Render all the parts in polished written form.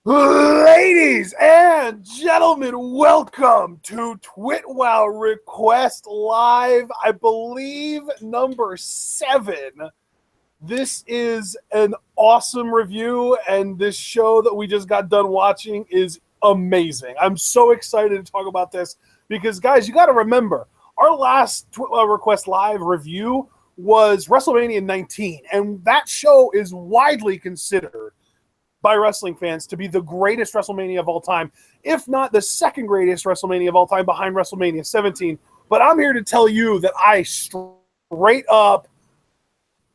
Ladies and gentlemen, welcome to TWitWoW Request Live, I believe number 7. This is an awesome review, and this show that we just got done watching is amazing. I'm so excited to talk about this because, guys, you got to remember, our last TWitWoW Request Live review was WrestleMania 19, and that show is widely considered by wrestling fans to be the greatest WrestleMania of all time, if not the second greatest WrestleMania of all time behind WrestleMania 17. But I'm here to tell you that I straight up,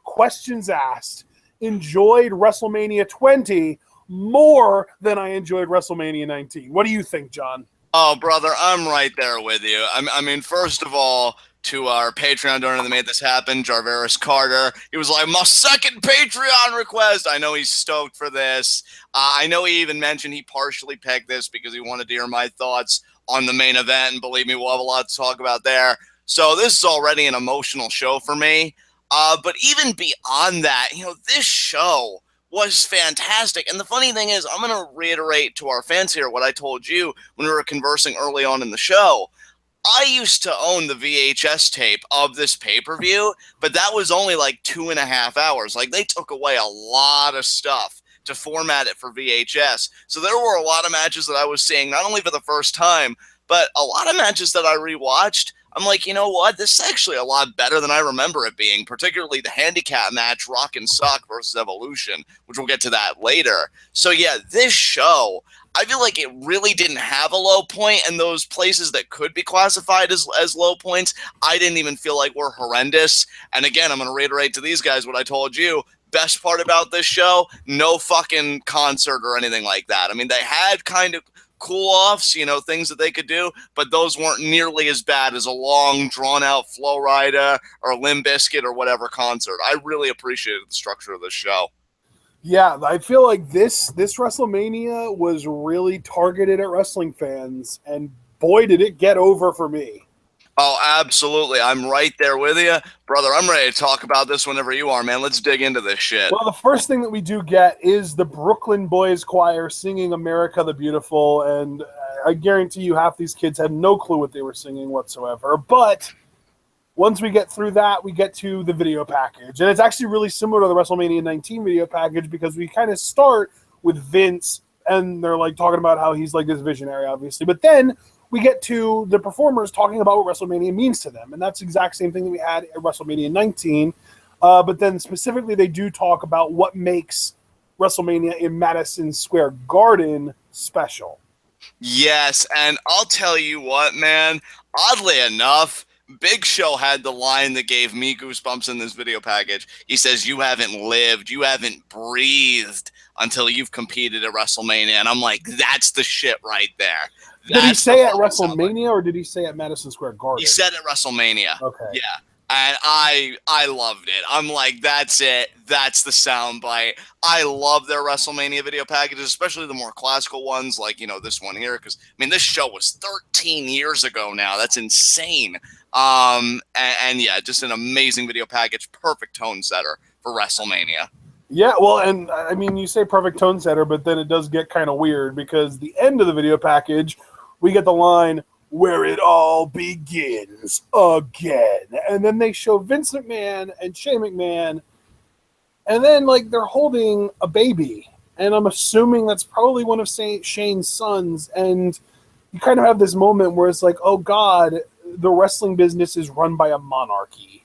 questions asked, enjoyed WrestleMania 20 more than I enjoyed WrestleMania 19. What do you think, John? Oh, brother, I'm right there with you. I mean, first of all, to our Patreon donor that made this happen, Jarveris Carter. He was like, my second Patreon request. I know he's stoked for this. I know he even mentioned he partially pegged this because he wanted to hear my thoughts on the main event. And believe me, we'll have a lot to talk about there. So this is already an emotional show for me. But even beyond that, this show was fantastic. And the funny thing is, I'm going to reiterate to our fans here what I told you when we were conversing early on in the show. I used to own the VHS tape of this pay-per-view, but that was only like 2.5 hours. Like, they took away a lot of stuff to format it for VHS. So there were a lot of matches that I was seeing, not only for the first time, but a lot of matches that I rewatched. I'm like, you know what? This is actually a lot better than I remember it being, particularly the handicap match, Rock and Sock versus Evolution, which we'll get to that later. So yeah, this show, I feel like it really didn't have a low point, and those places that could be classified as low points, I didn't even feel like were horrendous. And again, I'm going to reiterate to these guys what I told you. Best part about this show, no fucking concert or anything like that. I mean, they had kind of cool-offs, things that they could do, but those weren't nearly as bad as a long, drawn-out Flow Rida or Limp Bizkit or whatever concert. I really appreciated the structure of this show. Yeah, I feel like this WrestleMania was really targeted at wrestling fans, and boy, did it get over for me. Oh, absolutely. I'm right there with you. Brother, I'm ready to talk about this whenever you are, man. Let's dig into this shit. Well, the first thing that we do get is the Brooklyn Boys Choir singing America the Beautiful, and I guarantee you half these kids had no clue what they were singing whatsoever. But once we get through that, we get to the video package. And it's actually really similar to the WrestleMania 19 video package because we kind of start with Vince, and they're like talking about how he's like this visionary, obviously. But then we get to the performers talking about what WrestleMania means to them. And that's the exact same thing that we had at WrestleMania 19. But then specifically, they do talk about what makes WrestleMania in Madison Square Garden special. Yes, and I'll tell you what, man. Oddly enough, Big Show had the line that gave me goosebumps in this video package. He says, you haven't lived, you haven't breathed until you've competed at WrestleMania. And I'm like, that's the shit right there. Did he say at WrestleMania or did he say at Madison Square Garden? He said at WrestleMania. Okay. Yeah. And I loved it. I'm like, that's it. That's the soundbite. I love their WrestleMania video packages, especially the more classical ones like, this one here. Because, I mean, this show was 13 years ago now. That's insane. And yeah, just an amazing video package. Perfect tone setter for WrestleMania. Yeah, well, and I mean, you say perfect tone setter, but then it does get kind of weird because the end of the video package, we get the line, where it all begins again. And then they show Vince McMahon and Shane McMahon, and then, like, they're holding a baby. And I'm assuming that's probably one of Shane's sons. And you kind of have this moment where it's like, oh, God, the wrestling business is run by a monarchy.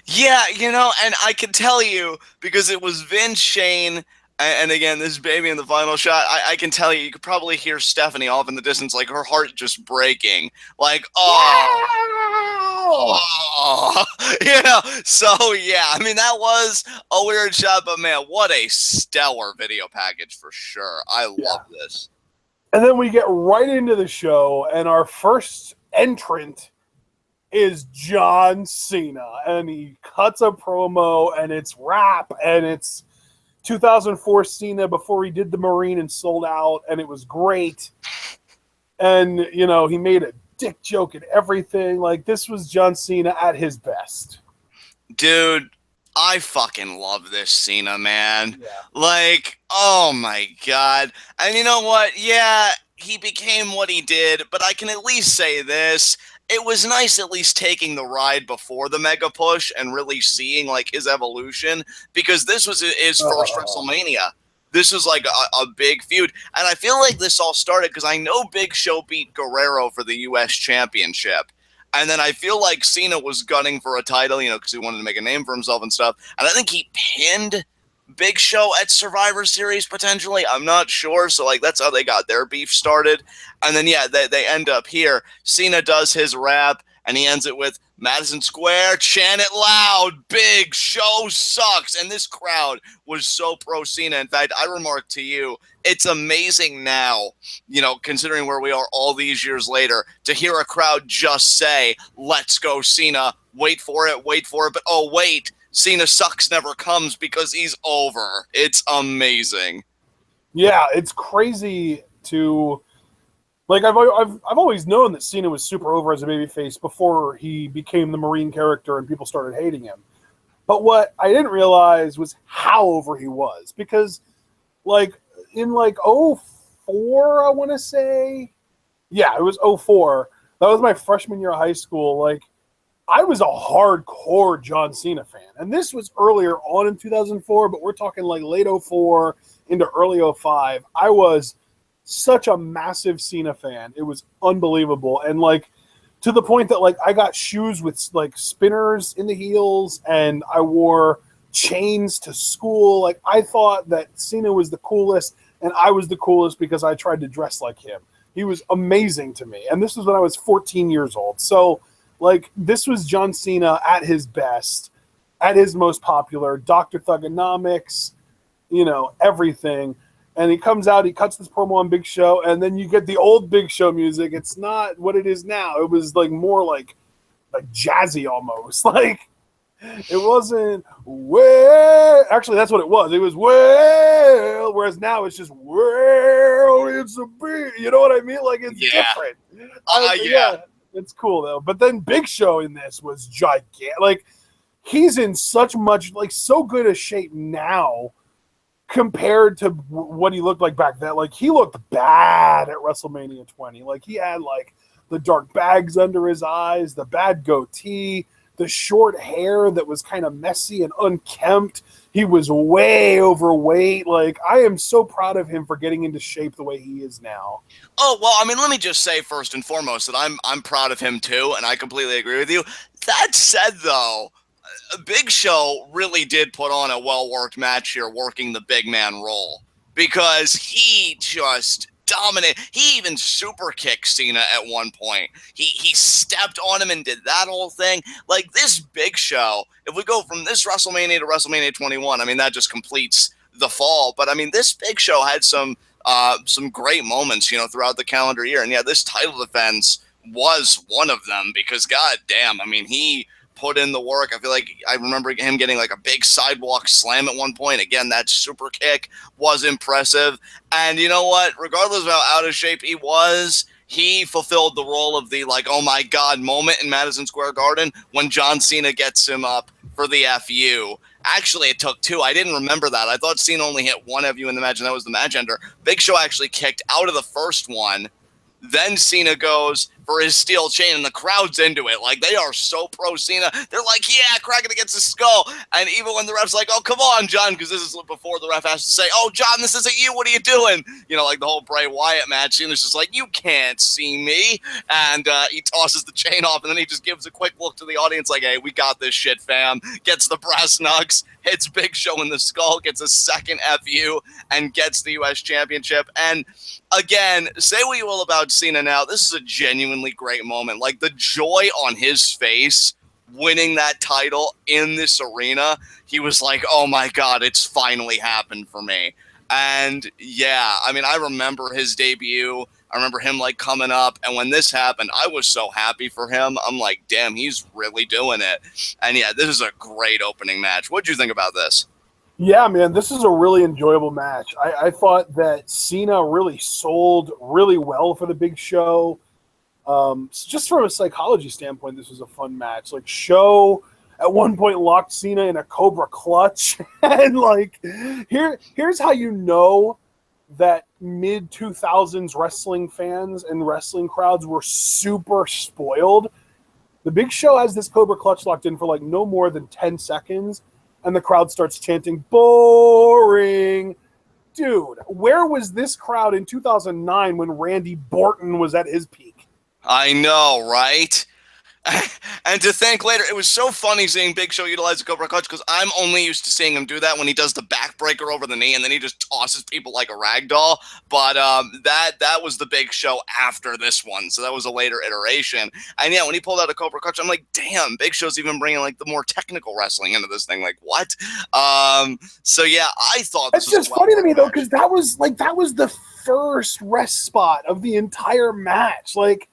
Yeah, and I can tell you, because it was Vince, Shane, and again, this baby in the final shot, I can tell you could probably hear Stephanie off in the distance, like her heart just breaking. Like, so yeah, I mean, that was a weird shot, but man, what a stellar video package for sure. I love this. And then we get right into the show, and our first entrant is John Cena, and he cuts a promo, and it's rap, and it's 2004 Cena before he did the Marine and sold out, and it was great. And, he made a dick joke and everything. Like, this was John Cena at his best. Dude, I fucking love this Cena, man. Yeah. Like, oh my God. And you know what? Yeah, he became what he did, but I can at least say this. It was nice at least taking the ride before the mega push and really seeing like his evolution, because this was his first WrestleMania. This was like a big feud. And I feel like this all started because I know Big Show beat Guerrero for the U.S. Championship. And then I feel like Cena was gunning for a title, you know, because he wanted to make a name for himself and stuff. And I think he pinned Big Show at Survivor Series, potentially. I'm not sure. So, like, that's how they got their beef started. And then, yeah, they end up here. Cena does his rap, and he ends it with Madison Square, chant it loud, Big Show sucks. And this crowd was so pro Cena. In fact, I remarked to you, it's amazing now, you know, considering where we are all these years later, to hear a crowd just say, let's go Cena, wait for it, but oh, wait, Cena sucks never comes because he's over. It's amazing. Yeah, it's crazy to... Like, I've always known that Cena was super over as a babyface before he became the Marine character and people started hating him. But what I didn't realize was how over he was. Because, like, in, like, '04, I want to say... Yeah, it was '04. That was my freshman year of high school. Like, I was a hardcore John Cena fan. And this was earlier on in 2004, but we're talking, like, late '04 into early '05. I was such a massive Cena fan. It was unbelievable. And like to the point that like I got shoes with like spinners in the heels and I wore chains to school. Like I thought that Cena was the coolest and I was the coolest because I tried to dress like him. He was amazing to me. And this was when I was 14 years old. So like this was John Cena at his best, at his most popular, Dr. Thugonomics, you know, everything. And he comes out, he cuts this promo on Big Show, and then you get the old Big Show music. It's not what it is now. It was like more like jazzy almost. Like it wasn't well. Actually, that's what it was. It was well. Whereas now it's just well. It's a beat. You know what I mean? Like it's different. Yeah, it's cool though. But then Big Show in this was gigantic. Like he's in such much like so good a shape now. Compared to what he looked like back then. Like, he looked bad at WrestleMania 20. Like, he had, like, the dark bags under his eyes, the bad goatee, the short hair that was kind of messy and unkempt. He was way overweight. Like, I am so proud of him for getting into shape the way he is now. Oh, well, I mean, let me just say first and foremost that I'm proud of him, too, and I completely agree with you. That said, though, Big Show really did put on a well-worked match here, working the big man role, because he just dominated. He even super kicked Cena at one point. He stepped on him and did that whole thing. Like this Big Show, if we go from this WrestleMania to WrestleMania 21, I mean that just completes the fall. But I mean this Big Show had some great moments, you know, throughout the calendar year, and yeah, this title defense was one of them because god damn, I mean he put in the work. I feel like I remember him getting like a big sidewalk slam at one point. Again, that super kick was impressive. And you know what? Regardless of how out of shape he was, he fulfilled the role of the like, oh my God moment in Madison Square Garden when John Cena gets him up for the FU. Actually, it took two. I didn't remember that. I thought Cena only hit one FU in the match, and that was the match ender. Big Show actually kicked out of the first one. Then Cena goes for his steel chain, and the crowd's into it. Like, they are so pro Cena. They're like, yeah, crack it against his skull. And even when the ref's like, oh, come on, John, because this is before the ref has to say, oh, John, this isn't you. What are you doing? You know, like the whole Bray Wyatt match. Cena's just like, you can't see me. And he tosses the chain off, and then he just gives a quick look to the audience like, hey, we got this shit, fam. Gets the brass knucks, hits Big Show in the skull, gets a second FU, and gets the U.S. Championship. And again, say what you will about Cena now, this is a genuinely great moment. Like, the joy on his face winning that title in this arena, he was like, oh my God, it's finally happened for me. And yeah, I mean, I remember his debut. I remember him like coming up, and when this happened, I was so happy for him. I'm like, damn, he's really doing it. And yeah, this is a great opening match. What'd you think about this? Yeah, man, this is a really enjoyable match. I thought that Cena really sold really well for the Big Show. Just from a psychology standpoint, this was a fun match. Like, Show, at one point locked Cena in a Cobra clutch. And like, here's how you know that mid-2000s wrestling fans and wrestling crowds were super spoiled. The Big Show has this Cobra clutch locked in for like no more than 10 seconds, and the crowd starts chanting, "Boring." Dude, where was this crowd in 2009 when Randy Orton was at his peak? I know, right? And to think later, it was so funny seeing Big Show utilize the Cobra Clutch because I'm only used to seeing him do that when he does the backbreaker over the knee and then he just tosses people like a rag doll. But that was the Big Show after this one, so that was a later iteration. And yeah, when he pulled out a Cobra Clutch, I'm like, damn, Big Show's even bringing like the more technical wrestling into this thing. Like what? So yeah, I thought this was just funny to me though because that was the first rest spot of the entire match. Like,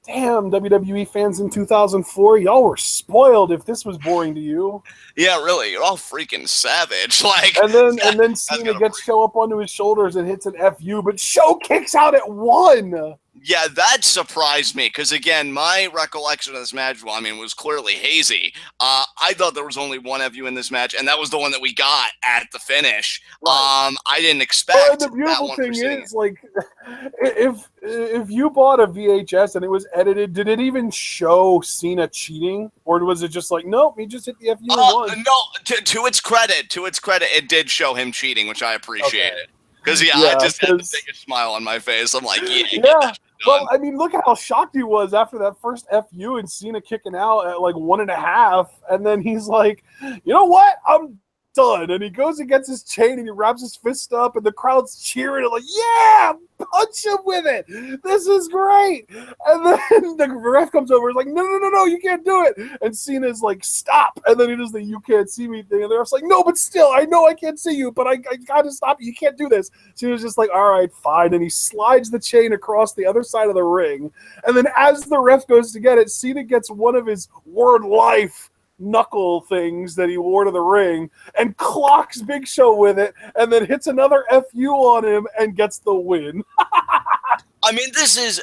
damn, WWE fans in 2004, y'all were spoiled if this was boring to you. Yeah, really, you're all freaking savage. Like, and then Cena gets Show up onto his shoulders and hits an FU, but Show kicks out at 1. Yeah, that surprised me because, again, my recollection of this match, well, I mean, was clearly hazy. I thought there was only one FU in this match, and that was the one that we got at the finish. Right. I didn't expect that one. The beautiful thing is, like, if you bought a VHS and it was edited, did it even show Cena cheating? Or was it just like, nope, he just hit the FU and 1? No, to its credit, it did show him cheating, which I appreciated. Because, I just had the biggest smile on my face. I'm like, yeah. Well, I mean, look at how shocked he was after that first FU and Cena kicking out at like 1.5. And then he's like, you know what? I'm done. And he goes and gets his chain and he wraps his fist up and the crowd's cheering and like, yeah, punch him with it. This is great. And then the ref comes over and is like, no, you can't do it. And Cena's like, stop. And then he does the you can't see me thing. And the ref's like, no, but still, I know I can't see you, but I got to stop you. You can't do this. Cena's just like, all right, fine. And he slides the chain across the other side of the ring. And then as the ref goes to get it, Cena gets one of his word life knuckle things that he wore to the ring and clocks Big Show with it and then hits another FU on him and gets the win. I mean, this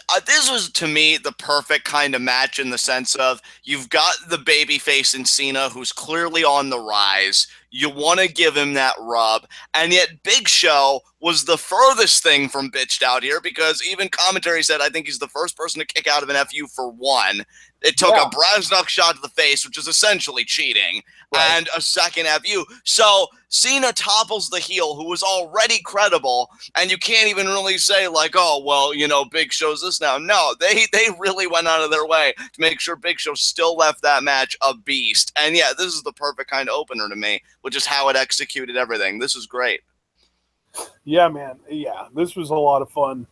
was to me the perfect kind of match in the sense of you've got the babyface in Cena who's clearly on the rise. You want to give him that rub, and yet Big Show was the furthest thing from bitched out here because even commentary said I think he's the first person to kick out of an FU for 1. It took a brass knuck shot to the face, which is essentially cheating, and a second FU. So Cena topples the heel who was already credible, and you can't even really say like, oh, well, Big Show's this now. No, they really went out of their way to make sure Big Show still left that match a beast. And yeah, this is the perfect kind of opener to me, which is how it executed everything. This is great. Yeah, man. Yeah, this was a lot of fun.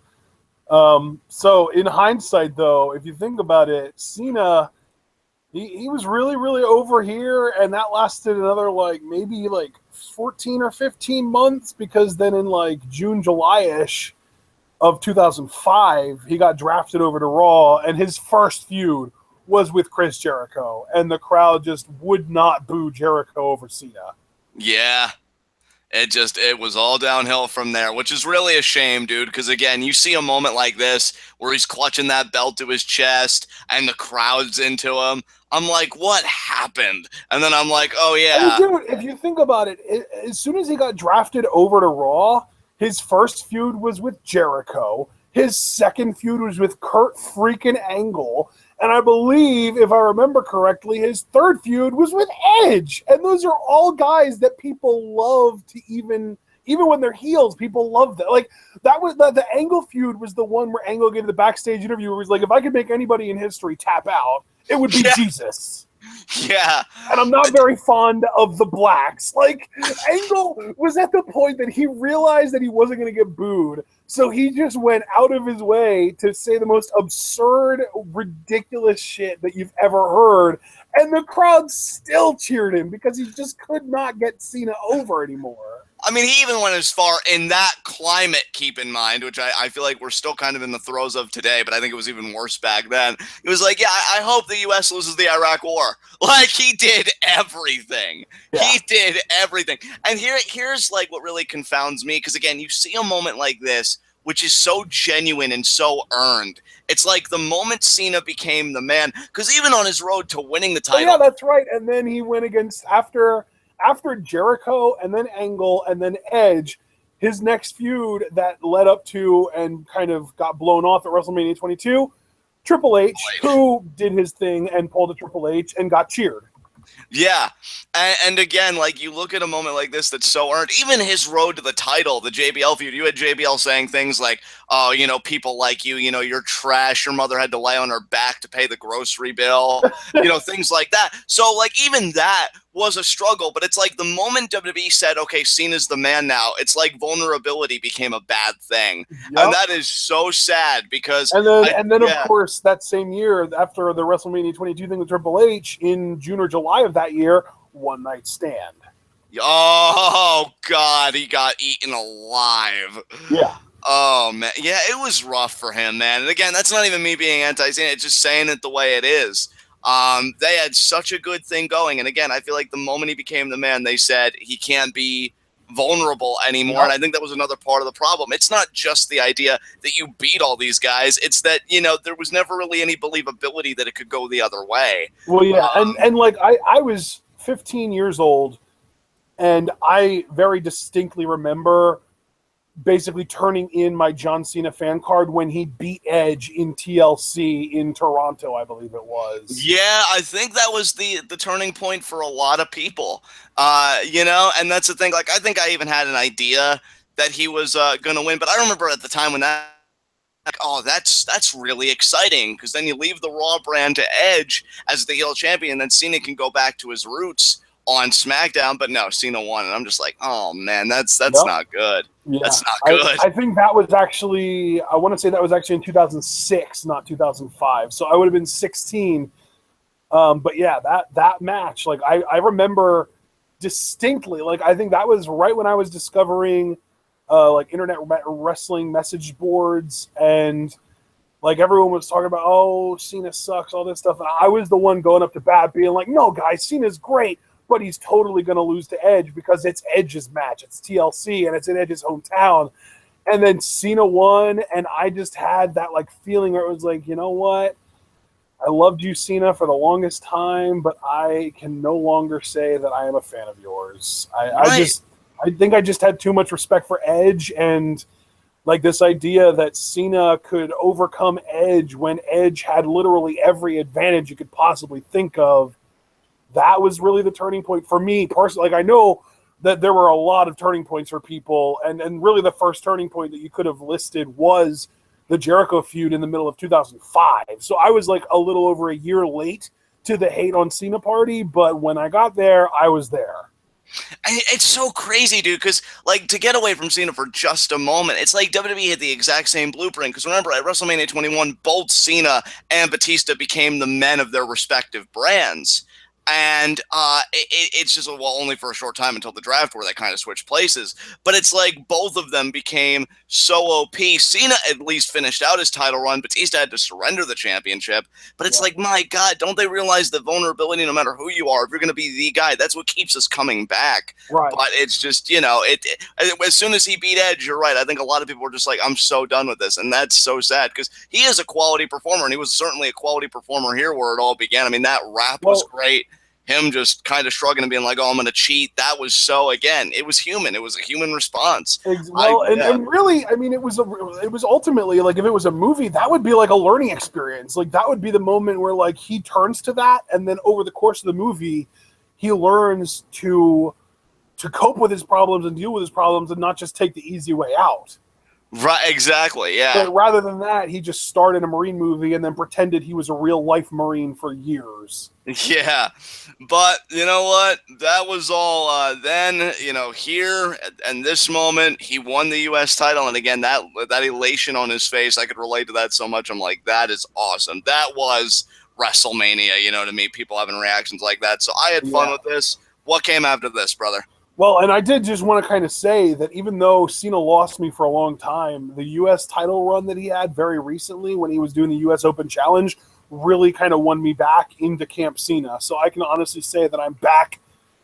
So in hindsight, though, if you think about it, Cena, he was really, really over here, and that lasted another maybe 14 or 15 months because then in June, July-ish of 2005, he got drafted over to Raw, and his first feud was with Chris Jericho, and the crowd just would not boo Jericho over Cena. Yeah. It was all downhill from there, which is really a shame, dude, because, again, you see a moment like this where he's clutching that belt to his chest and the crowd's into him. I'm like, what happened? And then I'm like, oh, yeah. I mean, dude, if you think about it, as soon as he got drafted over to Raw, his first feud was with Jericho. His second feud was with Kurt freaking Angle. And I believe, if I remember correctly, his third feud was with Edge. And those are all guys that people love to even when they're heels, people love that. Like, that was the Angle feud was the one where Angle gave the backstage interview where he's like, if I could make anybody in history tap out, it would be Jesus. Yeah. And I'm not very fond of the blacks. Like, Angle was at the point that he realized that he wasn't going to get booed. So he just went out of his way to say the most absurd, ridiculous shit that you've ever heard. And the crowd still cheered him because he just could not get Cena over anymore. I mean, he even went as far in that climate, keep in mind, which I feel like we're still kind of in the throes of today, but I think it was even worse back then. It was like, yeah, I hope the U.S. loses the Iraq War. Like, he did everything. Yeah. He did everything. And here's like what really confounds me, because, again, you see a moment like this which is so genuine and so earned. It's like the moment Cena became the man, because even on his road to winning the title. Oh, yeah, that's right. And then he went against, after Jericho and then Angle and then Edge, his next feud that led up to and kind of got blown off at WrestleMania 22, Triple H, who did his thing and pulled a Triple H and got cheered. Yeah. And again, like, you look at a moment like this that's so earned. Even his road to the title, the JBL feud, you had JBL saying things like, oh, you know, people like you, you're trash. Your mother had to lay on her back to pay the grocery bill, things like that. So, like, even that was a struggle. But it's like the moment WWE said, okay, Cena's the man now, it's like vulnerability became a bad thing. Yep. And that is so sad because... And then of course, that same year, after the WrestleMania 22 thing with Triple H, in June or July of that year, One Night Stand. Oh, God, he got eaten alive. Yeah. Oh, man. Yeah, it was rough for him, man. And again, that's not even me being anti-Cena. It's just saying it the way it is. They had such a good thing going. And again, I feel like the moment he became the man, they said he can't be vulnerable anymore. Yep. And I think that was another part of the problem. It's not just the idea that you beat all these guys. It's that, there was never really any believability that it could go the other way. Well, yeah. And like, I was 15 years old, and I very distinctly remember basically turning in my John Cena fan card when he beat Edge in TLC in Toronto, I believe it was. Yeah, I think that was the turning point for a lot of people, and that's the thing. Like, I think I even had an idea that he was going to win, but I remember at the time when that, like, oh, that's really exciting, because then you leave the Raw brand to Edge as the heel champion, and then Cena can go back to his roots on SmackDown. But no, Cena won, and I'm just like, oh man, that's not good. Yeah. That's not good. I think that was actually, I want to say that was actually in 2006, not 2005. So I would have been 16. But yeah, that match, like, I remember distinctly, like, I think that was right when I was discovering like internet wrestling message boards, and like everyone was talking about, oh, Cena sucks, all this stuff. And I was the one going up to bat being like, no, guys, Cena's great, but he's totally going to lose to Edge because it's Edge's match. It's TLC, and it's in Edge's hometown. And then Cena won, and I just had that like feeling where it was like, you know what? I loved you, Cena, for the longest time, but I can no longer say that I am a fan of yours. I think I just had too much respect for Edge, and like this idea that Cena could overcome Edge when Edge had literally every advantage you could possibly think of. That was really the turning point for me personally. Like, I know that there were a lot of turning points for people, and really the first turning point that you could have listed was the Jericho feud in the middle of 2005. So I was like a little over a year late to the hate on Cena party, but when I got there, I was there. It's so crazy, dude, because, like, to get away from Cena for just a moment, it's like WWE had the exact same blueprint. Because remember, at WrestleMania 21, both Cena and Batista became the men of their respective brands. And it's just, well, only for a short time until the draft where they kind of switched places. But it's like both of them became so OP. Cena at least finished out his title run. Batista had to surrender the championship. But it's like, my God, don't they realize that vulnerability, no matter who you are, if you're going to be the guy, that's what keeps us coming back. Right. But it's just, as soon as he beat Edge, you're right. I think a lot of people were just like, I'm so done with this. And that's so sad, because he is a quality performer, and he was certainly a quality performer here where it all began. I mean, that rap was great. Him just kind of shrugging and being like, oh, I'm going to cheat. That was so, again, it was human. It was a human response. Well, and really, I mean, it was ultimately, like, if it was a movie, that would be like a learning experience. Like, that would be the moment where, like, he turns to that, and then over the course of the movie, he learns to cope with his problems and deal with his problems and not just take the easy way out. Right, exactly, yeah. But rather than that, he just starred in a Marine movie and then pretended he was a real-life Marine for years. Yeah, but you know what? That was all then, here, and this moment, he won the U.S. title, and again, that elation on his face, I could relate to that so much. I'm like, that is awesome. That was WrestleMania, to me, people having reactions like that. So I had fun with this. What came after this, brother? Well, and I did just want to kind of say that even though Cena lost me for a long time, the U.S. title run that he had very recently when he was doing the U.S. Open Challenge really kind of won me back into Camp Cena. So I can honestly say that I'm back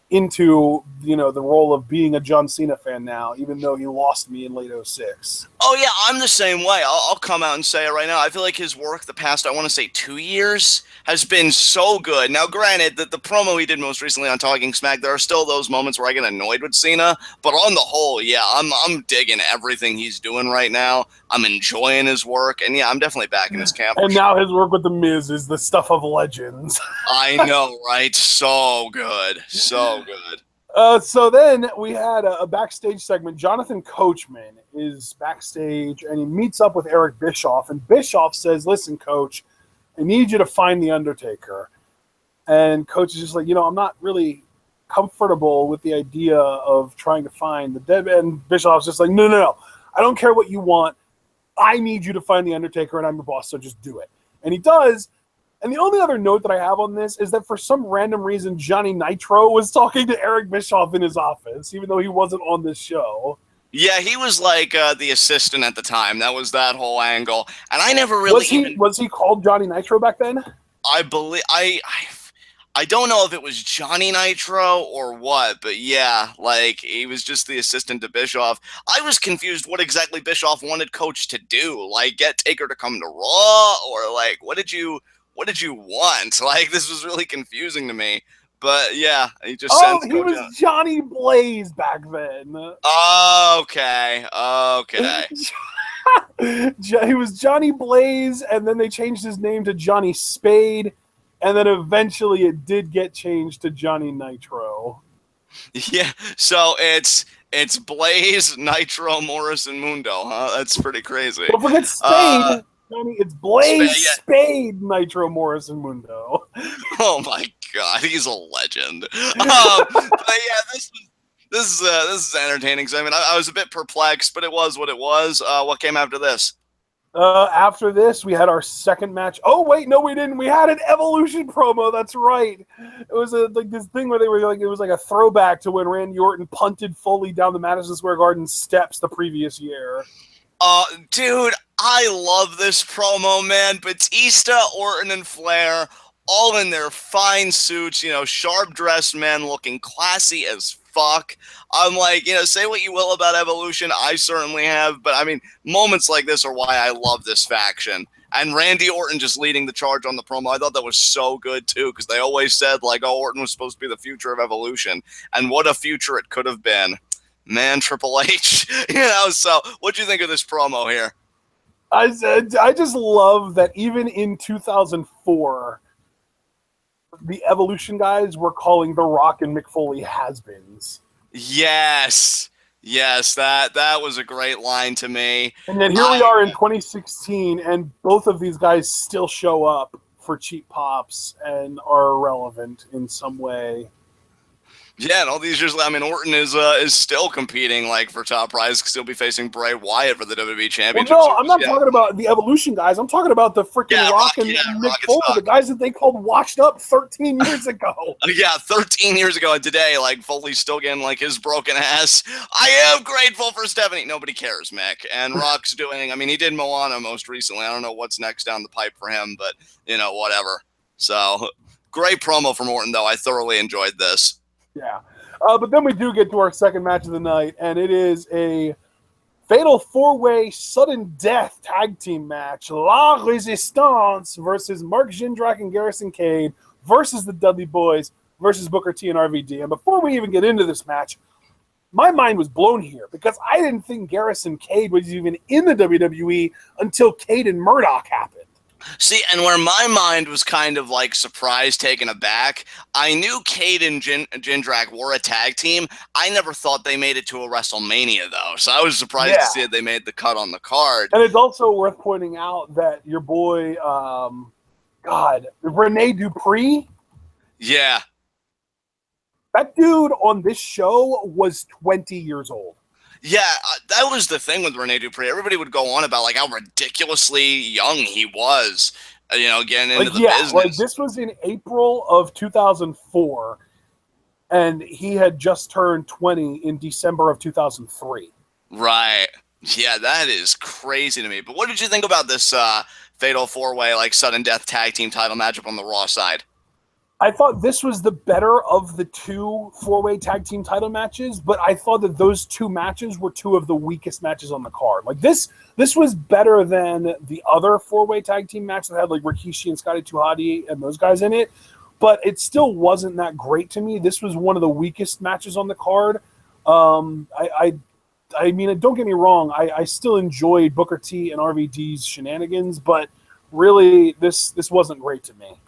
into, the role of being a John Cena fan now, even though he lost me in late 06. Oh yeah, I'm the same way. I'll come out and say it right now. I feel like his work the past, I want to say 2 years, has been so good. Now, granted, that the promo he did most recently on Talking Smack, there are still those moments where I get annoyed with Cena, but on the whole, yeah, I'm digging everything he's doing right now. I'm enjoying his work, and yeah, I'm definitely back in his camp. And now his work with the Miz is the stuff of legends. I know, right? So good, so good. So then we had a backstage segment. Jonathan Coachman is backstage, and he meets up with Eric Bischoff. And Bischoff says, "Listen, Coach, I need you to find the Undertaker." And Coach is just like, I'm not really comfortable with the idea of trying to find the dead. And Bischoff's just like, no. I don't care what you want. I need you to find the Undertaker, and I'm your boss, so just do it. And he does. And the only other note that I have on this is that for some random reason, Johnny Nitro was talking to Eric Bischoff in his office, even though he wasn't on this show. Yeah, he was like the assistant at the time. That was that whole angle. And I never really was he called Johnny Nitro back then? I believe I don't know if it was Johnny Nitro or what, but yeah, like he was just the assistant to Bischoff. I was confused what exactly Bischoff wanted Coach to do. Like get Taker to come to Raw, or like what did you want? Like this was really confusing to me. But yeah, he just he was Johnny Blaze back then. Okay. He was Johnny Blaze, and then they changed his name to Johnny Spade, and then eventually it did get changed to Johnny Nitro. Yeah, so it's Blaze, Nitro, Morrison, Mundo, huh? That's pretty crazy. Don't forget Spade. Johnny, it's Blaze, Spade, Nitro, Morrison, Mundo. Oh my God, he's a legend. But yeah, this is entertaining. So, I mean, I was a bit perplexed, but it was what it was. What came after this? After this, we had our second match. Oh wait, no, we didn't. We had an Evolution promo. That's right. It was like this thing where they were like, it was like a throwback to when Randy Orton punted Foley down the Madison Square Garden steps the previous year. Dude, I love this promo, man. Batista, Orton, and Flair, all in their fine suits, sharp-dressed men looking classy as fuck. I'm like, say what you will about Evolution, I certainly have, but I mean, moments like this are why I love this faction. And Randy Orton just leading the charge on the promo, I thought that was so good, too, because they always said, like, oh, Orton was supposed to be the future of Evolution, and what a future it could have been. Man, Triple H, so what'd you think of this promo here? I just love that even in 2004, the Evolution guys were calling The Rock and Mick Foley has-beens. Yes, that was a great line to me. And then here we are in 2016, and both of these guys still show up for cheap pops and are relevant in some way. Yeah, and all these years, I mean, Orton is still competing like for top prize because he'll be facing Bray Wyatt for the WWE Championship. Well, no, I'm not talking about the Evolution guys. I'm talking about the freaking Rock and Mick Foley, the guys that they called washed up 13 years ago. Yeah, 13 years ago and today, like Foley's still getting like his broken ass. I am grateful for Stephanie. Nobody cares, Mick. And Rock's doing. I mean, he did Moana most recently. I don't know what's next down the pipe for him, but whatever. So great promo from Orton, though. I thoroughly enjoyed this. Yeah. But then we do get to our second match of the night, and it is a fatal four-way sudden death tag team match. La Resistance versus Mark Jindrak and Garrison Cade versus the Dudley Boyz versus Booker T and RVD. And before we even get into this match, my mind was blown here because I didn't think Garrison Cade was even in the WWE until Cade and Murdoch happened. See, and where my mind was kind of like surprised, taken aback, I knew Cade and Jindrak were a tag team. I never thought they made it to a WrestleMania, though. So I was surprised to see that they made the cut on the card. And it's also worth pointing out that your boy, Rene Dupree. Yeah. That dude on this show was 20 years old. Yeah, that was the thing with Rene Dupree. Everybody would go on about like how ridiculously young he was, getting into the business. Like this was in April of 2004, and he had just turned 20 in December of 2003. Right. Yeah, that is crazy to me. But what did you think about this fatal four-way like sudden death tag team title matchup on the Raw side? I thought this was the better of the two four-way tag team title matches, but I thought that those two matches were two of the weakest matches on the card. Like this was better than the other four-way tag team match that had like Rikishi and Scotty 2 Hotty and those guys in it, but it still wasn't that great to me. This was one of the weakest matches on the card. I mean, don't get me wrong. I still enjoyed Booker T and RVD's shenanigans, but really, this wasn't great to me.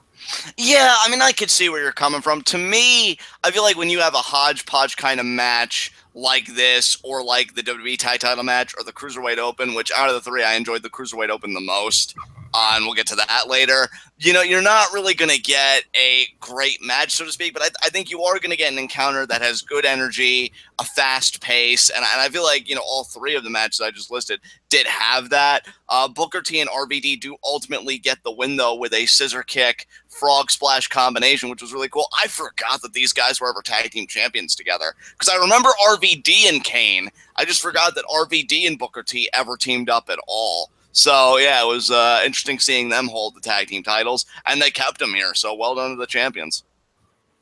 Yeah, I mean, I could see where you're coming from. To me, I feel like when you have a hodgepodge kind of match like this, or like the WWE tag title match, or the Cruiserweight Open, which out of the three, I enjoyed the Cruiserweight Open the most, and we'll get to that later. You know, you're not really going to get a great match, so to speak, but I think you are going to get an encounter that has good energy, a fast pace, and I feel like, you know, all three of the matches I just listed did have that. Booker T and RVD do ultimately get the win, though, with a scissor kick frog splash combination, which was really cool. I forgot that these guys were ever tag team champions together, because I remember RVD and Kane. I just forgot that RVD and Booker T ever teamed up at all. So, yeah, it was interesting seeing them hold the tag team titles, and they kept them here, so well done to the champions.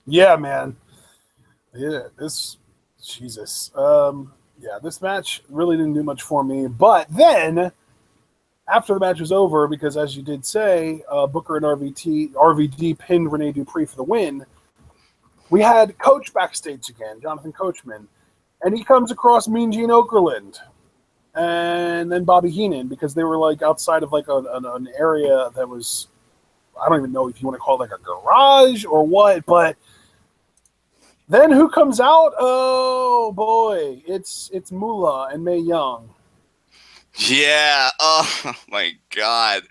Yeah, man. Yeah, Jesus. Yeah, this match really didn't do much for me, but then, after the match was over, because as you did say, Booker and RVD pinned Rene Dupree for the win, we had Coach backstage again, Jonathan Coachman, and he comes across Mean Gene Okerlund and then Bobby Heenan, because they were like outside of like an area that was, I don't even know if you want to call it like a garage or what, but then who comes out? Oh boy, it's Moolah and Mae Young. Yeah. Oh my God.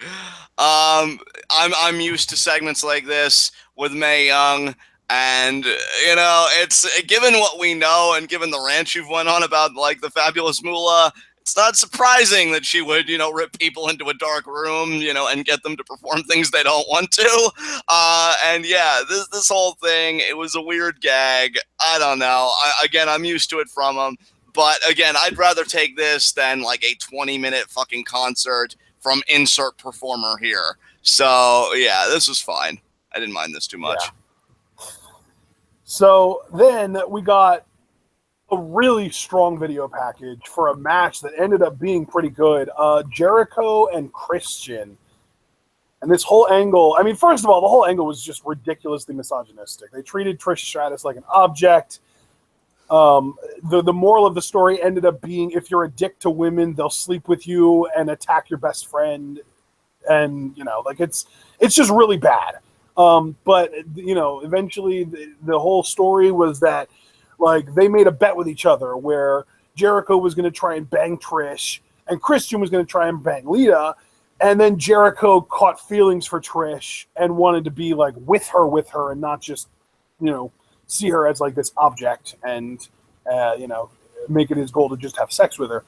I'm used to segments like this with Mae Young, and you know, it's given what we know and given the rant you've went on about like the fabulous Moolah, it's not surprising that she would, you know, rip people into a dark room, you know, and get them to perform things they don't want to. And yeah, this whole thing, it was a weird gag. I don't know. Again, I'm used to it from them. But again, I'd rather take this than like a 20-minute fucking concert from insert performer here. So yeah, this was fine. I didn't mind this too much. Yeah. So then we got a really strong video package for a match that ended up being pretty good. Jericho and Christian. And this whole angle, I mean, first of all, the whole angle was just ridiculously misogynistic. They treated Trish Stratus like an object. The moral of the story ended up being, if you're a dick to women, they'll sleep with you and attack your best friend. And, you know, like it's just really bad. But, you know, eventually the whole story was that, like, they made a bet with each other where Jericho was going to try and bang Trish and Christian was going to try and bang Lita. And then Jericho caught feelings for Trish and wanted to be, like, with her and not just, you know, see her as, like, this object and, you know, make it his goal to just have sex with her.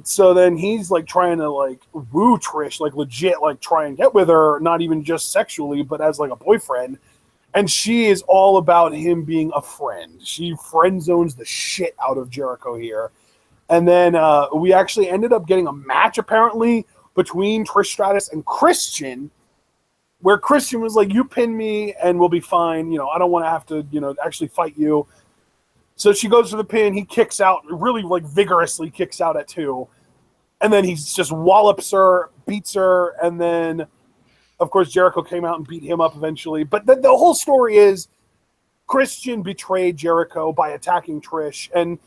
So then he's, like, trying to, like, woo Trish, like, legit, like, try and get with her, not even just sexually, but as, like, a boyfriend. And she is all about him being a friend. She friend zones the shit out of Jericho here. And then we actually ended up getting a match, apparently, between Trish Stratus and Christian, where Christian was like, you pin me and we'll be fine. You know, I don't want to have to, you know, actually fight you. So she goes for the pin. He kicks out, really, like, vigorously kicks out at 2. And then he just wallops her, beats her, and then, of course, Jericho came out and beat him up eventually. But the whole story is Christian betrayed Jericho by attacking Trish. And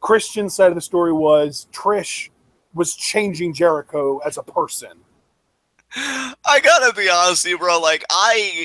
Christian's side of the story was Trish was changing Jericho as a person. I gotta be honest with you, bro. Like,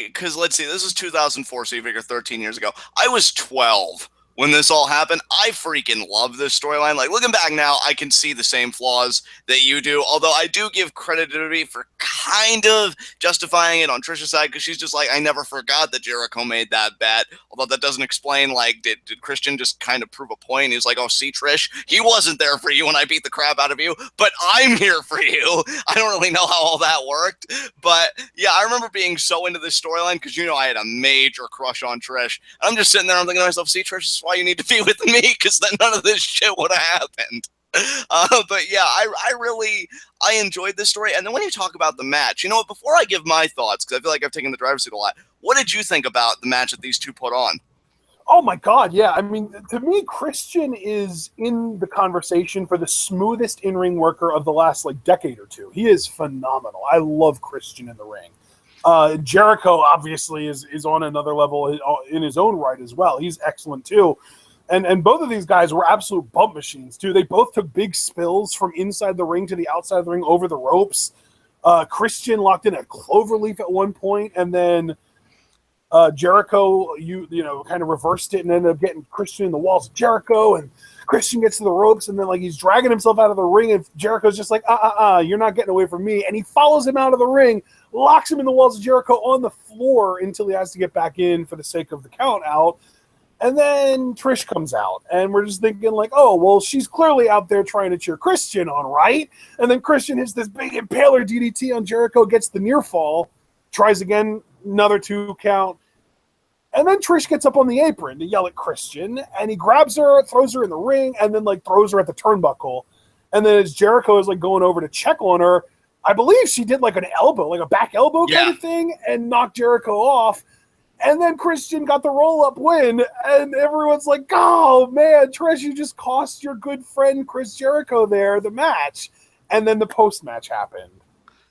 because let's see, this is 2004, so you figure 13 years ago. I was 12 when this all happened. I freaking love this storyline. Like, looking back now, I can see the same flaws that you do. Although I do give credit to WWE for kind of justifying it on Trish's side, because she's just like, I never forgot that Jericho made that bet. Although that doesn't explain, like, did Christian just kind of prove a point? He's like, oh, see, Trish, he wasn't there for you when I beat the crap out of you, but I'm here for you. I don't really know how all that worked. But yeah, I remember being so into this storyline because, you know, I had a major crush on Trish. I'm just sitting there, I'm thinking to myself, see, Trish, this is why you need to be with me, because then none of this shit would have happened. But yeah, I enjoyed this story. And then when you talk about the match, you know what? Before I give my thoughts, because I feel like I've taken the driver's seat a lot, what did you think about the match that these two put on? Oh my God, yeah. I mean, to me, Christian is in the conversation for the smoothest in-ring worker of the last decade or two. He is phenomenal. I love Christian in the ring. Jericho obviously is on another level in his own right as well. He's excellent too. And both of these guys were absolute bump machines too. They both took big spills from inside the ring to the outside of the ring over the ropes. Christian locked in a cloverleaf at one point, and then Jericho, you know, kind of reversed it and ended up getting Christian in the walls of Jericho, and Christian gets to the ropes, and then he's dragging himself out of the ring, and Jericho's just like, you're not getting away from me, and he follows him out of the ring, locks him in the walls of Jericho on the floor until he has to get back in for the sake of the count out. And then Trish comes out, and we're just thinking oh, well, she's clearly out there trying to cheer Christian on, right? And then Christian hits this big impaler DDT on Jericho, gets the near fall, tries again, another 2 count. And then Trish gets up on the apron to yell at Christian, and he grabs her, throws her in the ring, and then throws her at the turnbuckle. And then as Jericho is going over to check on her, I believe she did an elbow, a back elbow kind of thing, and knocked Jericho off. And then Christian got the roll-up win, and everyone's like, oh, man, Trish, you just cost your good friend Chris Jericho there the match. And then the post-match happened.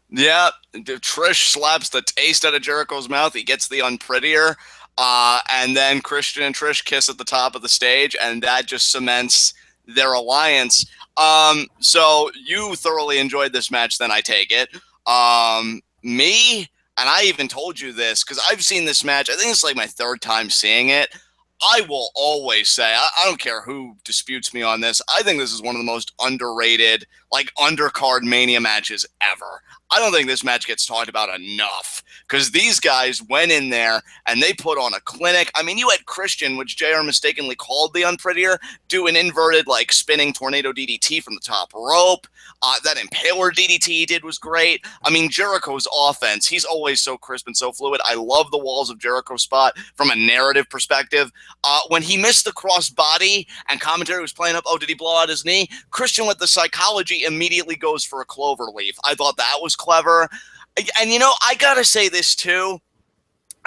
Yeah, Trish slaps the taste out of Jericho's mouth. He gets the unprettier. And then Christian and Trish kiss at the top of the stage, and that just cements their alliance. So you thoroughly enjoyed this match, then, I take it. Me... And I even told you this because I've seen this match. I think it's my 3rd time seeing it. I will always say, I don't care who disputes me on this, I think this is one of the most underrated, undercard Mania matches ever. I don't think this match gets talked about enough because these guys went in there and they put on a clinic. I mean, you had Christian, which JR mistakenly called the unprettier, do an inverted, spinning tornado DDT from the top rope. That impaler DDT he did was great. I mean, Jericho's offense, he's always so crisp and so fluid. I love the walls of Jericho spot from a narrative perspective. When he missed the cross body and commentary was playing up, oh, did he blow out his knee? Christian with the psychology immediately goes for a clover leaf. I thought that was clever. And, I got to say this too,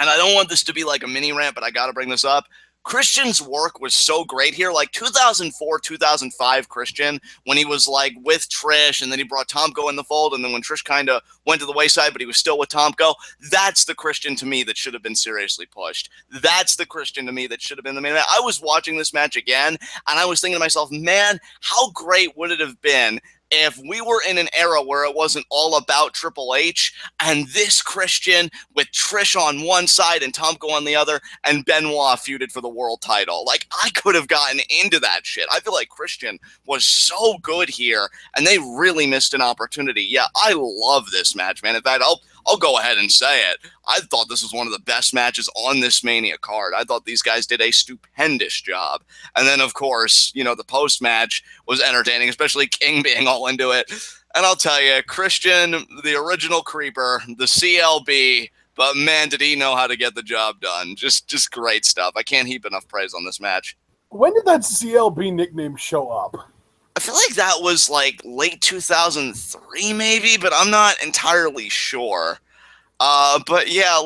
and I don't want this to be a mini rant, but I got to bring this up. Christian's work was so great here. 2004, 2005 Christian, when he was with Trish, and then he brought Tomko in the fold, and then when Trish kind of went to the wayside, but he was still with Tomko, that's the Christian to me that should have been seriously pushed. That's the Christian to me that should have been the main event. I was watching this match again, and I was thinking to myself, man, how great would it have been if we were in an era where it wasn't all about Triple H and this Christian with Trish on one side and Tomko on the other and Benoit feuded for the world title. I could have gotten into that shit. I feel like Christian was so good here and they really missed an opportunity. Yeah, I love this match, man. In fact, I'll go ahead and say it. I thought this was one of the best matches on this Mania card. I thought these guys did a stupendous job. And then, of course, the post-match was entertaining, especially King being all into it. And I'll tell you, Christian, the original creeper, the CLB, but man, did he know how to get the job done. Just great stuff. I can't heap enough praise on this match. When did that CLB nickname show up? I feel like that was late 2003 maybe, but I'm not entirely sure. But yeah,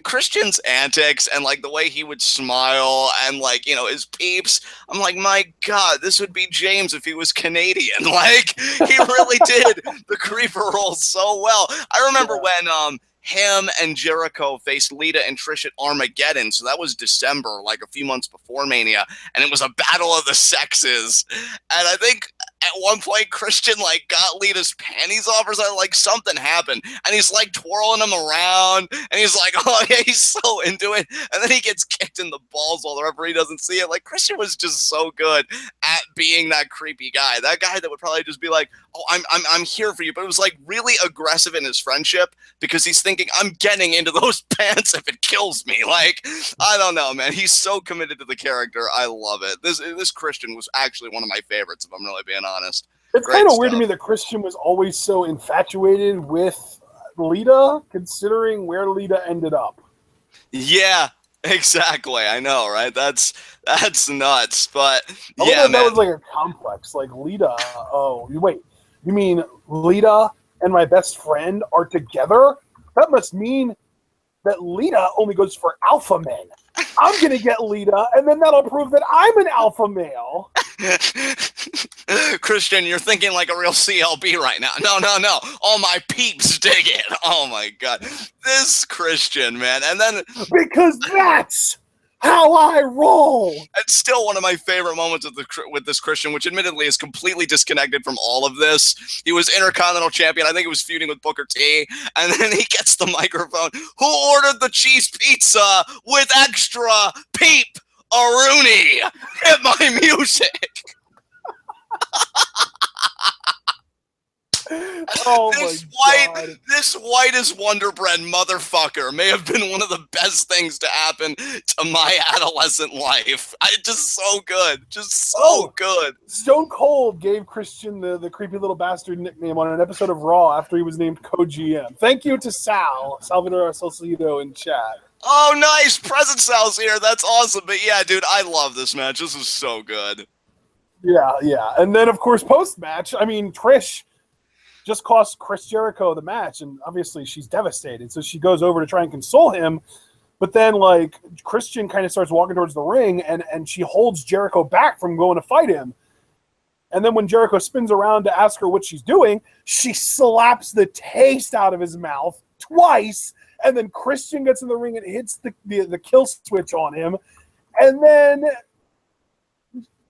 Christian's antics and the way he would smile and his peeps, I'm my God, this would be James if he was Canadian. He really did the creeper role so well. I remember when him and Jericho faced Lita and Trish at Armageddon. So that was December, a few months before Mania. And it was a battle of the sexes. And I think at one point Christian got Lita's panties off or something. Something happened. And he's twirling them around. And he's oh yeah, he's so into it. And then he gets kicked in the balls while the referee doesn't see it. Christian was just so good at being that creepy guy. That guy that would probably just be oh, I'm here for you. But it was really aggressive in his friendship because he's thinking, I'm getting into those pants if it kills me. I don't know, man. He's so committed to the character. I love it. This Christian was actually one of my favorites, if I'm really being honest. It's kind of weird to me that Christian was always so infatuated with Lita, considering where Lita ended up. Yeah. Exactly. I know, right? That's nuts. But I yeah, wonder if man. that was like a complex. Like Lita. Oh, wait. You mean Lita and my best friend are together? That must mean that Lita only goes for alpha men. I'm gonna get Lita, and then that'll prove that I'm an alpha male. Christian, you're thinking like a real CLB right now. No. All my peeps dig it. Oh my god, this Christian, man. And then because that's how I roll. It's still one of my favorite moments with this Christian, which admittedly is completely disconnected from all of this. He was Intercontinental Champion. I think he was feuding with Booker T. And then he gets the microphone. Who ordered the cheese pizza with extra peep Rooney? Hit my music. Oh this whitest Wonder Bread motherfucker may have been one of the best things to happen to my adolescent life. Just so good. Just so good. Stone Cold gave Christian the creepy little bastard nickname on an episode of Raw after he was named co-GM. Thank you to Salvador Salcido in chat. Oh, nice. Present Sal's here. That's awesome. But yeah, dude, I love this match. This is so good. Yeah. And then, of course, post-match, I mean, Trish just cost Chris Jericho the match, and obviously she's devastated. So she goes over to try and console him, but then like Christian kind of starts walking towards the ring, and she holds Jericho back from going to fight him. And then when Jericho spins around to ask her what she's doing, she slaps the taste out of his mouth twice, and then Christian gets in the ring and hits the kill switch on him, and then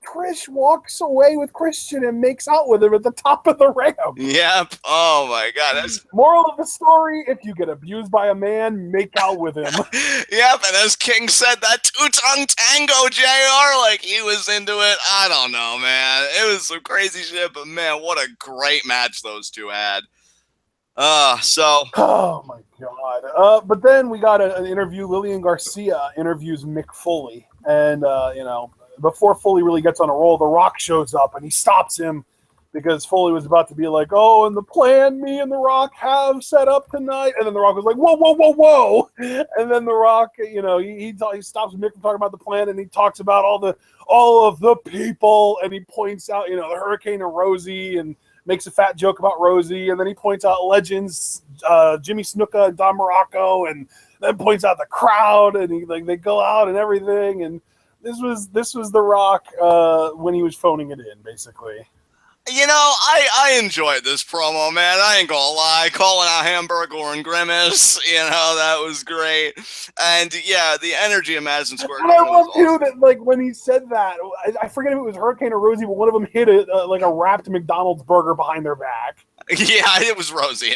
Trish walks away with Christian and makes out with him at the top of the ramp. Yep. Oh my god. Moral of the story: if you get abused by a man, make out with him. Yep. And as King said, that two-tongue tango, JR, like he was into it. I don't know, man. It was some crazy shit, but man, what a great match those two had. Oh my god. But then we got an interview. Lillian Garcia interviews Mick Foley, and before Foley really gets on a roll, The Rock shows up and he stops him because Foley was about to be like, oh, and the plan me and The Rock have set up tonight. And then The Rock was like, whoa. And then The Rock, he stops Mick from talking about the plan, and he talks about all of the people, and he points out, the Hurricane and Rosie, and makes a fat joke about Rosie. And then he points out legends, Jimmy Snuka and Don Morocco, and then points out the crowd, and they go out and everything. And This was The Rock when he was phoning it in, basically. I enjoyed this promo, man. I ain't gonna lie. Calling out Hamburger and Grimace, that was great. And yeah, the energy of Madison Square Garden. And I love too that like when he said that, I forget if it was Hurricane or Rosie, but one of them hit like a wrapped McDonald's burger behind their back. Yeah, it was Rosie.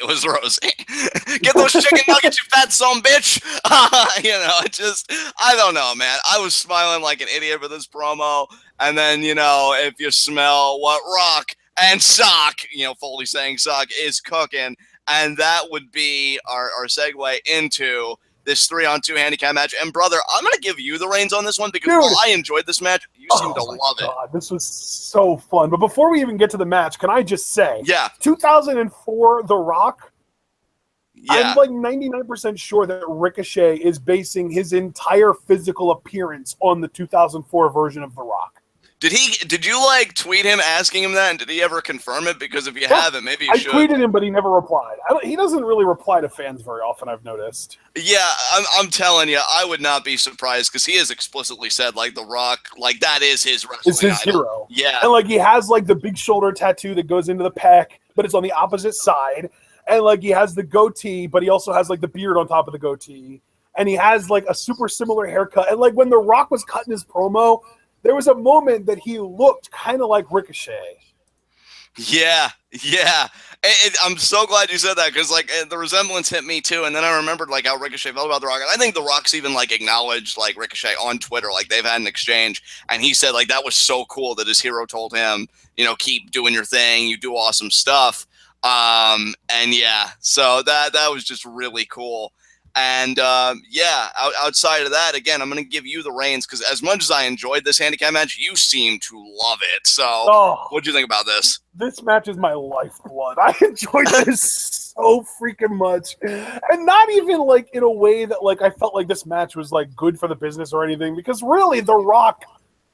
Get those chicken nuggets, you fat son bitch. I don't know, man. I was smiling like an idiot for this promo. And then, if you smell what Rock and Sock, Foley saying Sock is cooking. And that would be our segue into this 3-on-2 handicap match. And brother, I'm going to give you the reins on this one because while I enjoyed this match, you seem to love it. This was so fun. But before we even get to the match, can I just say, 2004, The Rock, I'm like 99% sure that Ricochet is basing his entire physical appearance on the 2004 version of The Rock. Did you like tweet him asking him that, and did he ever confirm it? Because if you haven't, maybe you should. I tweeted him, but he never replied. He doesn't really reply to fans very often, I've noticed. Yeah, I'm telling you, I would not be surprised because he has explicitly said, like, The Rock, like, that is his wrestling It's his idol. hero. Yeah. And, like, he has, like, the big shoulder tattoo that goes into the pec, but it's on the opposite side. And, like, he has the goatee, but he also has, like, the beard on top of the goatee. And he has, like, a super similar haircut. And, like, when The Rock was cutting his promo, there was a moment that he looked kind of like Ricochet. Yeah. I'm so glad you said that because, like, the resemblance hit me, too. And then I remembered, like, how Ricochet felt about The Rock. And I think The Rock's even, like, acknowledged, like, Ricochet on Twitter. Like, they've had an exchange. And he said, like, that was so cool that his hero told him, keep doing your thing. You do awesome stuff. And, yeah, so that was just really cool. And, outside of that, again, I'm going to give you the reins because as much as I enjoyed this handicap match, you seem to love it. So what'd you think about this? This match is my lifeblood. I enjoyed this so freaking much. And not even like in a way that like I felt like this match was like good for the business or anything, because really The Rock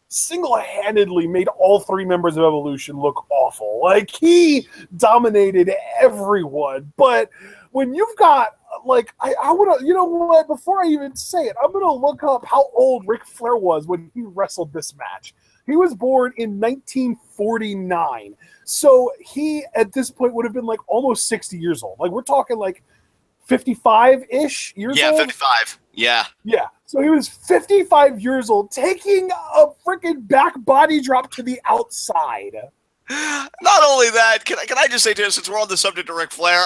single-handedly made all three members of Evolution look awful. Like, he dominated everyone. But when you've got, like, I want to, you know what, before I even say it, I'm going to look up how old Ric Flair was when he wrestled this match. He was born in 1949. So he, at this point, would have been, like, almost 60 years old. Like, we're talking, like, 55-ish years old? Yeah, 55. Yeah. Yeah. So he was 55 years old, taking a freaking back body drop to the outside. Not only that, can I just say, too, since we're on the subject of Ric Flair,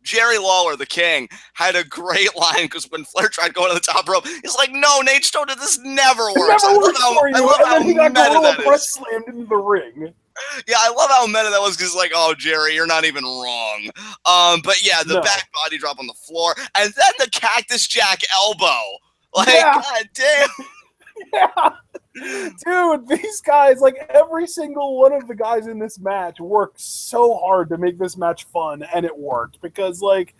Jerry Lawler, the King, had a great line, because when Flair tried going to the top rope, he's like, "No, Nate Stone, this never works." It never works for you. And then he got gorilla press is. slammed into the ring. Yeah, I love how meta that was, because like, oh, Jerry, you're not even wrong. But yeah, the back body drop on the floor, and then the Cactus Jack elbow. Like, God damn. Yeah. Dude, these guys, like every single one of the guys in this match worked so hard to make this match fun, and it worked, because like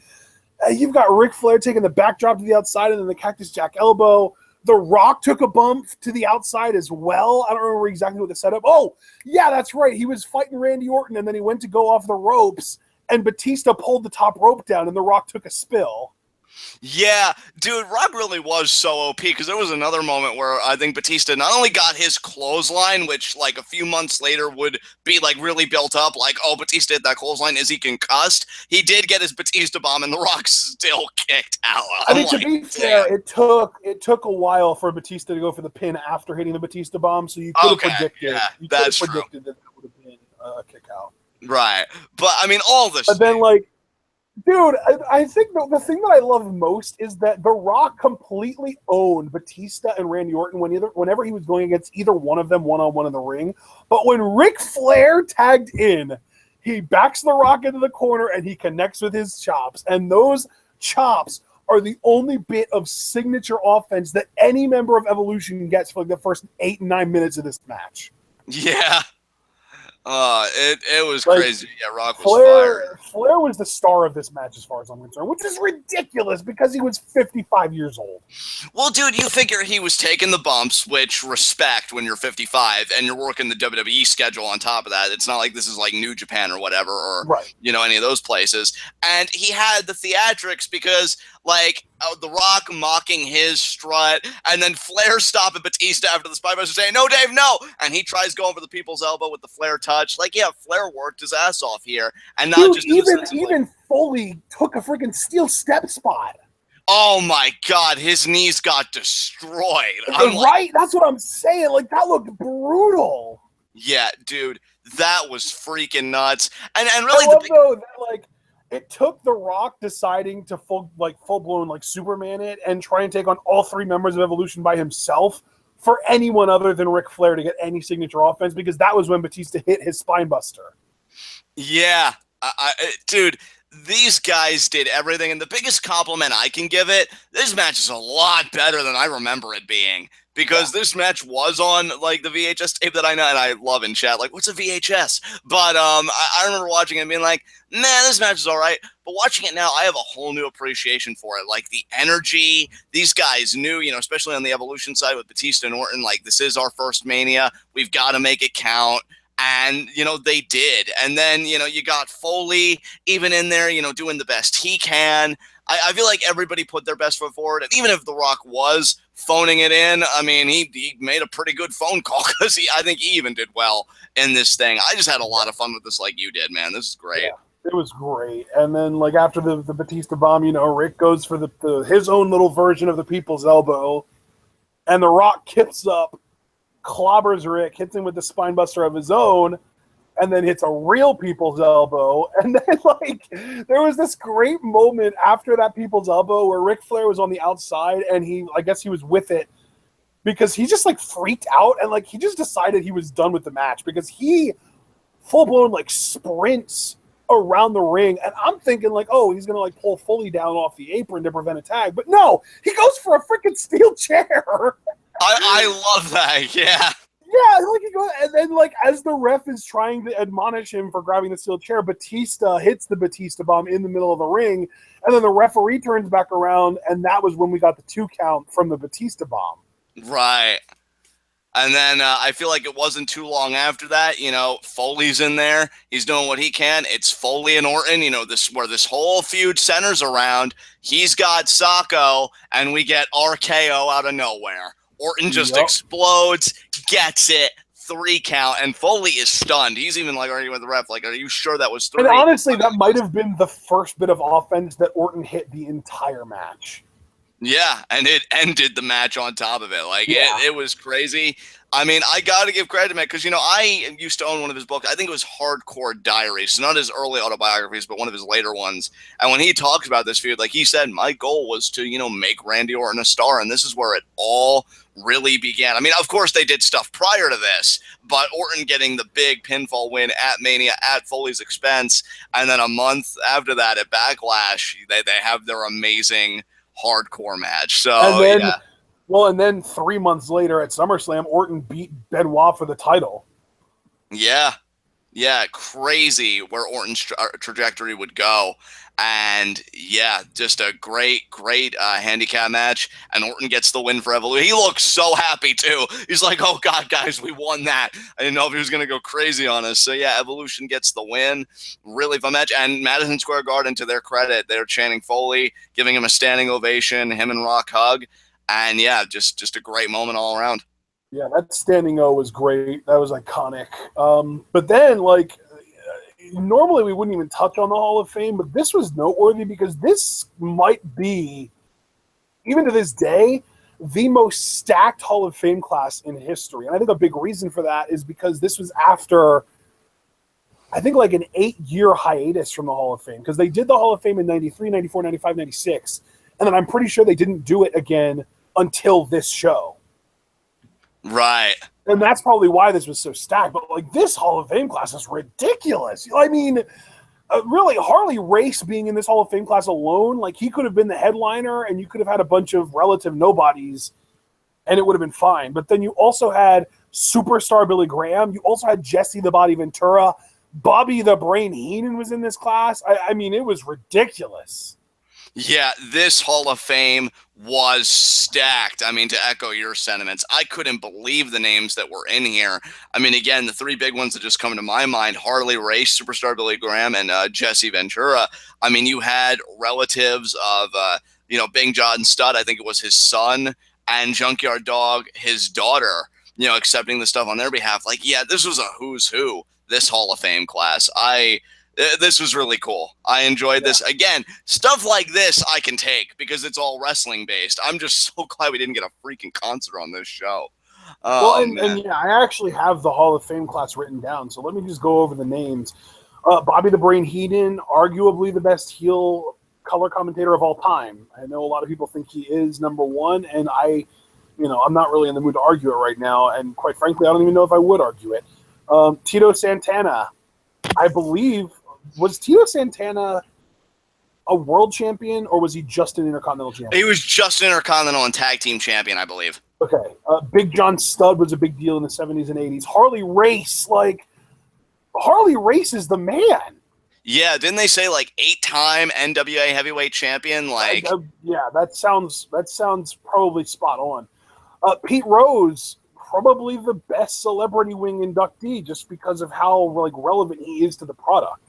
you've got Ric Flair taking the backdrop to the outside and then the Cactus Jack elbow. The Rock took a bump to the outside as well. I don't remember exactly what the setup. Oh, yeah, that's right. He was fighting Randy Orton, and then he went to go off the ropes, and Batista pulled the top rope down, and The Rock took a spill. Yeah, dude, Rock really was so OP, because there was another moment where I think Batista not only got his clothesline, which like a few months later would be like really built up, like, oh, Batista hit that clothesline, is he concussed? He did get his Batista bomb, and The Rock still kicked out. I mean, to be fair, it took a while for Batista to go for the pin after hitting the Batista bomb, so you could have predicted, that would have been a kick out. Right, but I mean, all this. But then, like, dude, I think the thing that I love most is that The Rock completely owned Batista and Randy Orton whenever he was going against either one of them one-on-one in the ring. But when Ric Flair tagged in, he backs The Rock into the corner and he connects with his chops. And those chops are the only bit of signature offense that any member of Evolution gets for like the first 8 and 9 minutes of this match. Yeah. It was like, crazy. Yeah, Rock was fired. Flair was the star of this match as far as I'm concerned, which is ridiculous because he was 55 years old. Well, dude, you figure he was taking the bumps, which respect when you're 55 and you're working the WWE schedule on top of that. It's not like this is like New Japan or whatever, or you know, any of those places. And he had the theatrics because like The Rock mocking his strut, and then Flair stopping Batista after the Spinebuster saying, "No, Dave, no!" And he tries going for the people's elbow with the Flair touch. Like, yeah, Flair worked his ass off here, and not dude, just even Foley took a freaking steel step spot. Oh my God, his knees got destroyed. That's what I'm saying. Like, that looked brutal. Yeah, dude, that was freaking nuts. And really, though, that, like, it took The Rock deciding to full-blown like Superman it and try and take on all three members of Evolution by himself for anyone other than Ric Flair to get any signature offense, because that was when Batista hit his spine buster. Yeah, dude, these guys did everything, and the biggest compliment I can give it, this match is a lot better than I remember it being. Because this match was on like the VHS tape that I know, and I love in chat, like, what's a VHS? But I remember watching it and being like, man, this match is all right. But watching it now, I have a whole new appreciation for it. Like the energy, these guys knew, you know, especially on the Evolution side with Batista and Orton, like, this is our first Mania. We've got to make it count. And, you know, they did. And then, you know, you got Foley even in there, you know, doing the best he can. I feel like everybody put their best foot forward. And even if The Rock was phoning it in, I mean, he made a pretty good phone call, because I think he even did well in this thing. I just had a lot of fun with this like you did, man. This is great. Yeah, it was great. And then, like, after the Batista bomb, you know, Rick goes for his own little version of the people's elbow. And The Rock kips up, clobbers Rick, hits him with the spine buster of his own, and then hits a real people's elbow. And then, like, there was this great moment after that people's elbow where Ric Flair was on the outside, and I guess he was with it because he just, like, freaked out, and, like, he just decided he was done with the match because he full-blown, like, sprints around the ring. And I'm thinking, like, oh, he's going to, like, pull Foley down off the apron to prevent a tag. But no, he goes for a freaking steel chair. I love that, yeah. Yeah, like and then like as the ref is trying to admonish him for grabbing the steel chair, Batista hits the Batista bomb in the middle of the ring, and then the referee turns back around, and that was when we got the 2 count from the Batista bomb. Right. And then I feel like it wasn't too long after that, Foley's in there. He's doing what he can. It's Foley and Orton, where this whole feud centers around. He's got Sacco, and we get RKO out of nowhere. Orton just explodes, gets it, 3 count, and Foley is stunned. He's even like arguing with the ref, like, are you sure that was 3? And honestly, that might have been the first bit of offense that Orton hit the entire match. Yeah, and it ended the match on top of it. Like, it was crazy. I mean, I got to give credit to him because, I used to own one of his books. I think it was Hardcore Diaries. So not his early autobiographies, but one of his later ones. And when he talks about this feud, like he said, my goal was to, make Randy Orton a star. And this is where it all really began. I mean, of course, they did stuff prior to this, but Orton getting the big pinfall win at Mania at Foley's expense. And then a month after that at Backlash, they have their amazing hardcore match. So, and then, well, and then 3 months later at SummerSlam, Orton beat Benoit for the title. Yeah, crazy where Orton's trajectory would go. And yeah, just a great handicap match. And Orton gets the win for Evolution. He looks so happy too. He's like, oh God, guys, we won that. I didn't know if he was going to go crazy on us. So yeah, Evolution gets the win. Really fun match. And Madison Square Garden, to their credit, they're chanting Foley, giving him a standing ovation, him and Rock hug. And yeah, just a great moment all around. Yeah, that standing O was great. That was iconic. But then, like, normally we wouldn't even touch on the Hall of Fame, but this was noteworthy because this might be, even to this day, the most stacked Hall of Fame class in history. And I think a big reason for that is because this was after, I think, like an 8-year hiatus from the Hall of Fame, because they did the Hall of Fame in 93, 94, 95, 96, and then I'm pretty sure they didn't do it again until this show. Right. And that's probably why this was so stacked. But, like, this Hall of Fame class is ridiculous. I mean, really, Harley Race being in this Hall of Fame class alone, like, he could have been the headliner and you could have had a bunch of relative nobodies and it would have been fine. But then you also had superstar Billy Graham. You also had Jesse the Body Ventura. Bobby the Brain Heenan was in this class. I mean, it was ridiculous. Yeah, this Hall of Fame was stacked. I mean, to echo your sentiments, I couldn't believe the names that were in here. I mean, again, the 3 big ones that just come to my mind, Harley Race, superstar Billy Graham, and Jesse Ventura. I mean, you had relatives of, Bing John Studd, I think it was his son, and Junkyard Dog, his daughter, accepting the stuff on their behalf. Like, yeah, this was a who's who, this Hall of Fame class. This was really cool. I enjoyed this. Again, stuff like this I can take because it's all wrestling based. I'm just so glad we didn't get a freaking concert on this show. And yeah, I actually have the Hall of Fame class written down. So let me just go over the names. Bobby the Brain Heenan, arguably the best heel color commentator of all time. I know a lot of people think he is number 1, and I'm not really in the mood to argue it right now. And quite frankly, I don't even know if I would argue it. Tito Santana, I believe. Was Tito Santana a world champion, or was he just an Intercontinental champion? He was just an Intercontinental and Tag Team champion, I believe. Okay. Big John Studd was a big deal in the 70s and 80s. Harley Race is the man. Yeah, didn't they say like 8-time NWA heavyweight champion? Like, yeah, that sounds probably spot on. Pete Rose, probably the best Celebrity Wing inductee, just because of how relevant he is to the product.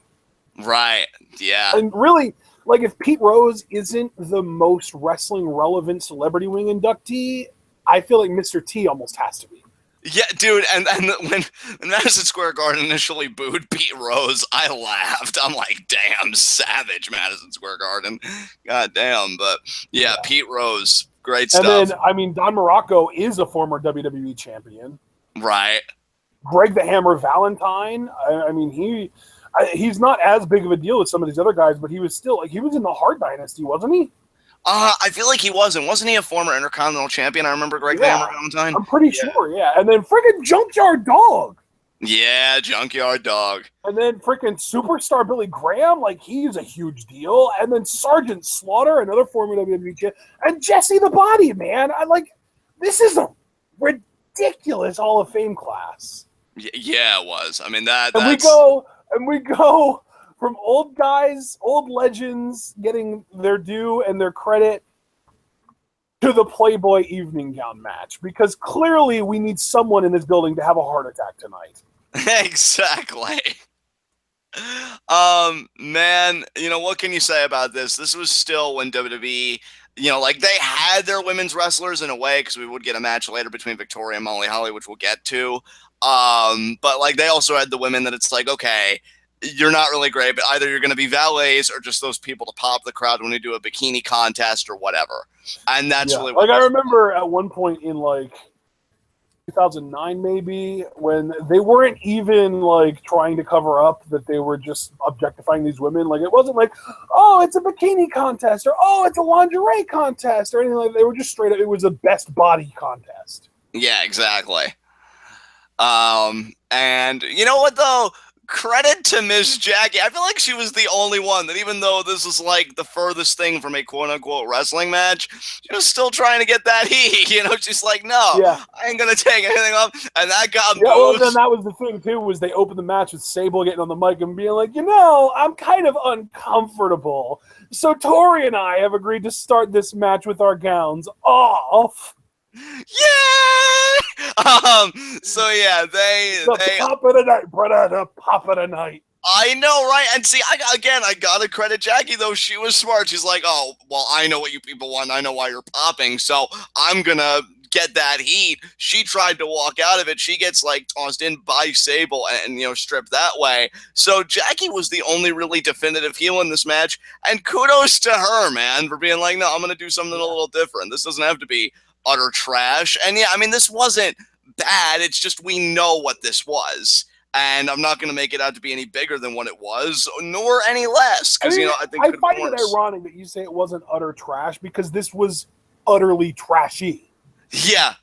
Right, yeah. And really, if Pete Rose isn't the most wrestling relevant Celebrity Wing inductee, I feel like Mr. T almost has to be. Yeah, dude, and when Madison Square Garden initially booed Pete Rose, I laughed. I'm like, damn, savage Madison Square Garden. God damn, but yeah. Pete Rose, great stuff. And then, I mean, Don Morocco is a former WWE champion. Right. Greg the Hammer Valentine, I mean, he's not as big of a deal as some of these other guys, but he was still, he was in the Hart Dynasty, wasn't he? I feel like he wasn't. Wasn't he a former Intercontinental champion? I remember Greg the Hammer Valentine. I'm pretty sure, yeah. And then freaking Junkyard Dog. Yeah, Junkyard Dog. And then freaking Superstar Billy Graham, he's a huge deal. And then Sergeant Slaughter, another former WWE champion. And Jesse the Body, man. This is a ridiculous Hall of Fame class. Yeah, it was. I mean, that's... And we go from old guys, old legends getting their due and their credit to the Playboy evening gown match, because clearly we need someone in this building to have a heart attack tonight. Exactly. Man, you know, what can you say about this? This was still when WWE, you know, like, they had their women's wrestlers in a way, because we would get a match later between Victoria and Molly Holly, which we'll get to. But like, they also had the women that it's like, okay, you're not really great, but either you're going to be valets or just those people to pop the crowd when we do a bikini contest or whatever. And that's really what, like, I remember at one point in like 2009 maybe, when they weren't even like trying to cover up that they were just objectifying these women. Like, it wasn't like, oh, it's a bikini contest, or oh, it's a lingerie contest, or anything like that. They were just straight up, it was a best body contest. Yeah, exactly. And you know what though? Credit to Miss Jackie. I feel like she was the only one that, even though this is like the furthest thing from a quote-unquote wrestling match, she was still trying to get that heat. You know, she's like, no, I ain't gonna take anything off. And that got yeah, well, then that was the thing too, was they opened the match with Sable getting on the mic and being like, you know, I'm kind of uncomfortable. So Torrie and I have agreed to start this match with our gowns off. Yeah. So yeah, they pop of the night, brother. The pop of the night. I know, right? And see, I gotta credit Jackie though. She was smart. She's like, oh, well, I know what you people want. I know why you're popping. So I'm gonna get that heat. She tried to walk out of it. She gets like tossed in by Sable and, you know, stripped that way. So Jackie was the only really definitive heel in this match. And kudos to her, man, for being like, no, I'm gonna do something a little different. This doesn't have to be utter trash. And yeah, I mean, this wasn't bad. It's just, we know what this was, and I'm not going to make it out to be any bigger than what it was, nor any less. Because, you know, I think I find it ironic that you say it wasn't utter trash, because this was utterly trashy. Yeah.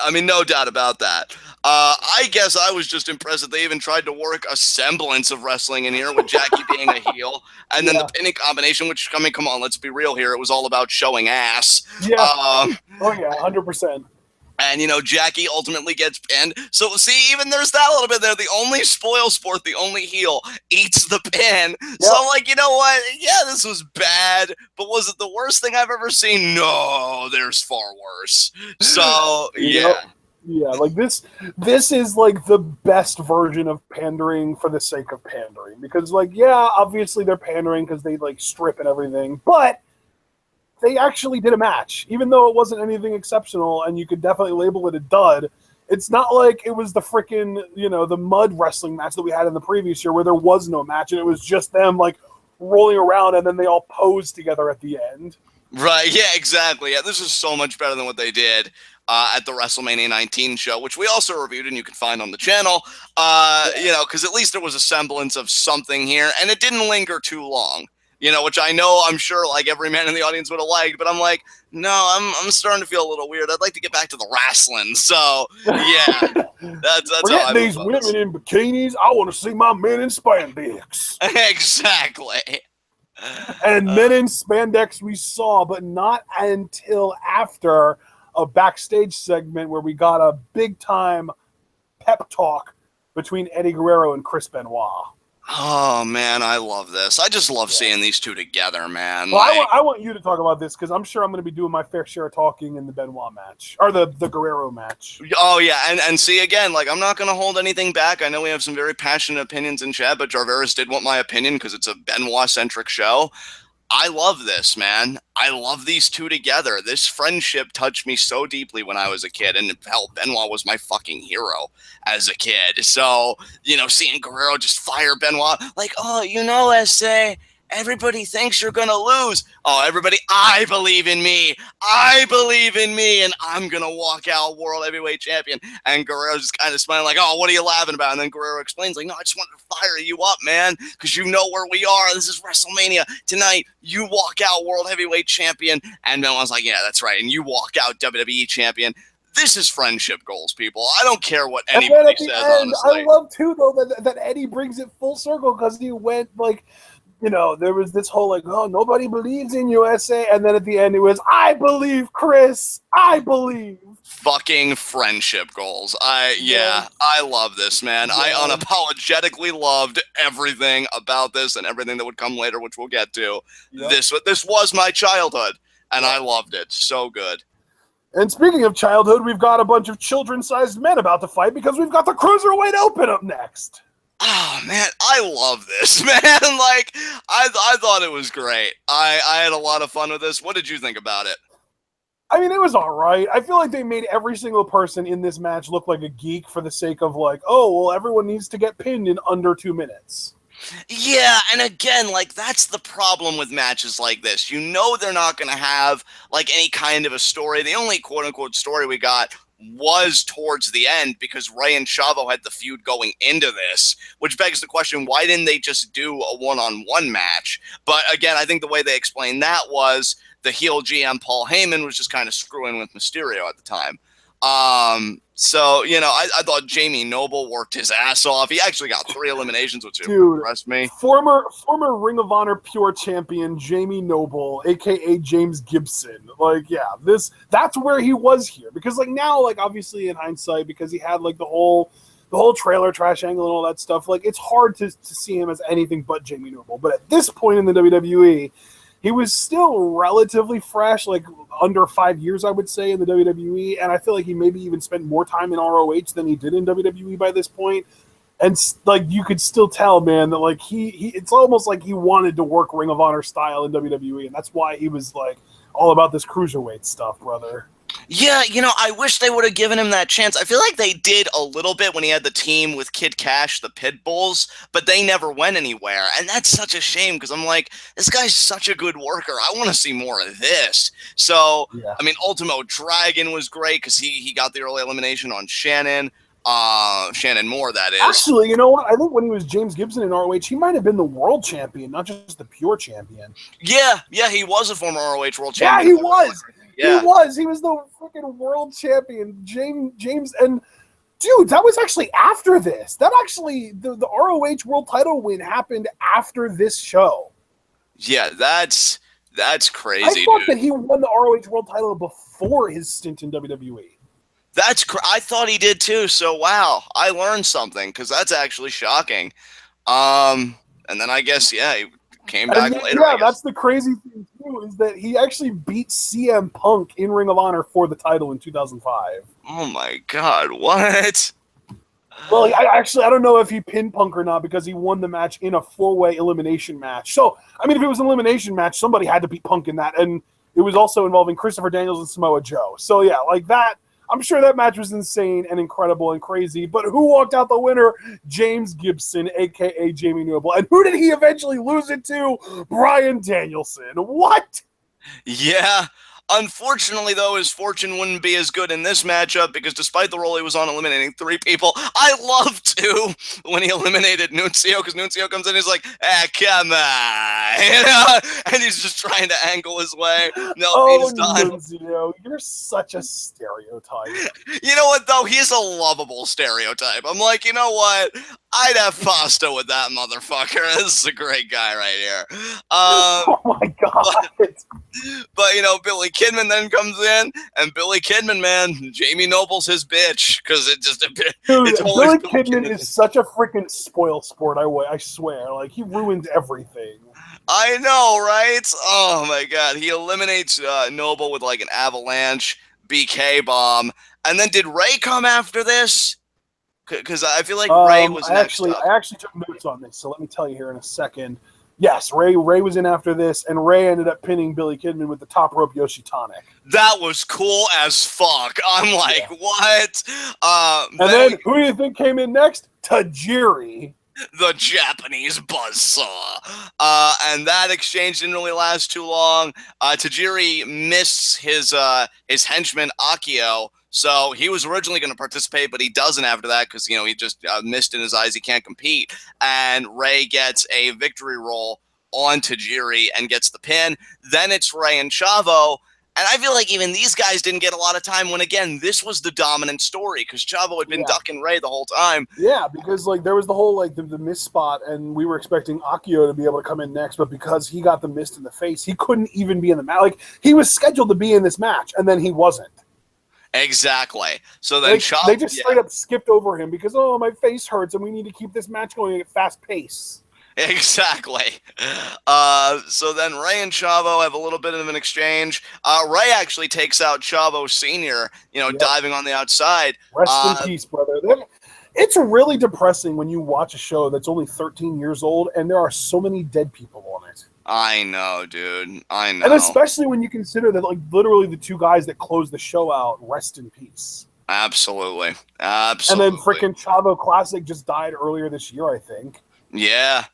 I mean, no doubt about that. I guess I was just impressed that they even tried to work a semblance of wrestling in here with Jackie being a heel, and then the pinning combination, which, I mean, come on, let's be real here. It was all about showing ass. Yeah. Oh, yeah, 100%. And, you know, Jackie ultimately gets pinned. So, see, even there's that little bit there. The only spoil sport, the only heel, eats the pin. Yep. So I'm like, you know what? Yeah, this was bad. But was it the worst thing I've ever seen? No, there's far worse. So, yeah. Yeah, like this is like the best version of pandering for the sake of pandering. Because, like, yeah, obviously they're pandering because they, like, strip and everything. But they actually did a match, even though it wasn't anything exceptional, and you could definitely label it a dud. It's not like it was the freaking, you know, the mud wrestling match that we had in the previous year where there was no match and it was just them like rolling around and then they all posed together at the end. Right, yeah, exactly. Yeah, this is so much better than what they did at the WrestleMania 19 show, which we also reviewed and you can find on the channel, you know, because at least there was a semblance of something here, and it didn't linger too long. You know, which I'm sure like every man in the audience would have liked, but I'm like, no, I'm starting to feel a little weird. I'd like to get back to the wrestling. So yeah, that's how I feel. These women in bikinis. I want to see my men in spandex. Exactly. And men in spandex we saw, but not until after a backstage segment where we got a big time pep talk between Eddie Guerrero and Chris Benoit. Oh, man, I love this. I just love seeing these two together, man. Well, like, I want you to talk about this because I'm sure I'm going to be doing my fair share of talking in the Benoit match, or the Guerrero match. Oh, yeah, and see, again, like, I'm not going to hold anything back. I know we have some very passionate opinions in chat, but Jarveris did want my opinion because it's a Benoit-centric show. I love this, man. I love these two together. This friendship touched me so deeply when I was a kid, and hell, Benoit was my fucking hero as a kid. So, you know, seeing Guerrero just fire Benoit, like, oh, you know, S.A., everybody thinks you're going to lose. Oh, everybody, I believe in me. I believe in me, and I'm going to walk out World Heavyweight Champion. And Guerrero's just kind of smiling like, oh, what are you laughing about? And then Guerrero explains, like, no, I just wanted to fire you up, man, because you know where we are. This is WrestleMania. Tonight, you walk out World Heavyweight Champion. And Benoit's like, yeah, that's right. And you walk out WWE Champion. This is friendship goals, people. I don't care what anybody says, honestly. I love, too, though, that Eddie brings it full circle because he went, like, you know, there was this whole like, oh, nobody believes in USA, and then at the end it was, I believe, Chris, I believe. Fucking friendship goals. I love this, man. Yeah. I unapologetically loved everything about this and everything that would come later, which we'll get to. Yep. This was my childhood, and I loved it. So good. And speaking of childhood, we've got a bunch of children-sized men about to fight because we've got the Cruiserweight Open up next. Oh, man, I love this, man. Like, I thought it was great. I had a lot of fun with this. What did you think about it? I mean, it was all right. I feel like they made every single person in this match look like a geek for the sake of like, oh, well, everyone needs to get pinned in under 2 minutes. Yeah, and again, like, that's the problem with matches like this. You know they're not going to have, like, any kind of a story. The only quote-unquote story we got was towards the end because Rey and Chavo had the feud going into this, which begs the question, why didn't they just do a one-on-one match? But again, I think the way they explained that was the heel GM Paul Heyman was just kind of screwing with Mysterio at the time. So, you know, I thought Jamie Noble worked his ass off. He actually got 3 eliminations, which impressed me. Former Ring of Honor Pure Champion Jamie Noble, a.k.a. James Gibson. Like, yeah, that's where he was here. Because, like, now, like, obviously in hindsight, because he had, like, the whole trailer trash angle and all that stuff, like, it's hard to see him as anything but Jamie Noble. But at this point in the WWE, he was still relatively fresh, like under 5 years, I would say, in the WWE. And I feel like he maybe even spent more time in ROH than he did in WWE by this point. And like you could still tell, man, that like he it's almost like he wanted to work Ring of Honor style in WWE. And that's why he was like all about this cruiserweight stuff, brother. Yeah, you know, I wish they would have given him that chance. I feel like they did a little bit when he had the team with Kid Cash, the Pitbulls, but they never went anywhere. And that's such a shame because I'm like, this guy's such a good worker. I want to see more of this. So, yeah. I mean, Ultimo Dragon was great because he got the early elimination on Shannon. Shannon Moore, that is. Actually, you know what? I think when he was James Gibson in ROH, he might have been the world champion, not just the pure champion. Yeah, he was a former ROH world champion. Yeah, he was. Yeah. He was the freaking world champion, James, and dude, that was actually after this. That actually, the ROH world title win happened after this show. Yeah, that's crazy. I thought that he won the ROH world title before his stint in WWE. I thought he did too. So wow, I learned something because that's actually shocking. And then I guess he came back later. Yeah, that's the crazy thing too, is that he actually beat CM Punk in Ring of Honor for the title in 2005. Oh my God, what? Well, I don't know if he pinned Punk or not because he won the match in a 4-way elimination match. So, I mean, if it was an elimination match, somebody had to beat Punk in that, and it was also involving Christopher Daniels and Samoa Joe. So, yeah, like that. I'm sure that match was insane and incredible and crazy, but who walked out the winner? James Gibson, a.k.a. Jamie Noble. And who did he eventually lose it to? Bryan Danielson. What? Yeah. Unfortunately, though, his fortune wouldn't be as good in this matchup because despite the role he was on eliminating 3 people, I love to when he eliminated Nunzio because Nunzio comes in and he's like, come on, you know? And he's just trying to angle his way. No, he's done. Nunzio, you're such a stereotype. You know what, though? He's a lovable stereotype. I'm like, you know what? I'd have pasta with that motherfucker. This is a great guy right here. Oh, my God. But, you know, Billy Kidman then comes in, and Billy Kidman, man, Jamie Noble's his bitch, because Dude, Billy Kidman is such a freaking spoil sport, I swear. Like, he ruins everything. I know, right? Oh, my God. He eliminates Noble with, like, an avalanche BK bomb. And then did Ray come after this? Because I feel like Ray was next up. I actually took notes on this, so let me tell you here in a second. Yes, Ray was in after this, and Ray ended up pinning Billy Kidman with the top rope Yoshitonic. That was cool as fuck. I'm like, what? And then who do you think came in next? Tajiri. The Japanese buzzsaw. And that exchange didn't really last too long. Tajiri missed his henchman, Akio. So he was originally going to participate, but he doesn't after that because, you know, he just missed in his eyes. He can't compete. And Ray gets a victory roll on Tajiri and gets the pin. Then it's Ray and Chavo. And I feel like even these guys didn't get a lot of time when, again, this was the dominant story because Chavo had been ducking Ray the whole time. Yeah, because like there was the whole like the mist spot, and we were expecting Akio to be able to come in next, but because he got the mist in the face, he couldn't even be in the match. Like he was scheduled to be in this match, and then he wasn't. Exactly. So then Chavo, they just straight up skipped over him because my face hurts, and we need to keep this match going at fast pace. Exactly. So then Ray and Chavo have a little bit of an exchange. Ray actually takes out Chavo Sr., diving on the outside. Rest in peace, brother. It's really depressing when you watch a show that's only 13 years old and there are so many dead people on it. I know, dude. I know. And especially when you consider that, like, literally the two guys that closed the show out, rest in peace. Absolutely. And then freaking Chavo Classic just died earlier this year, I think. Yeah.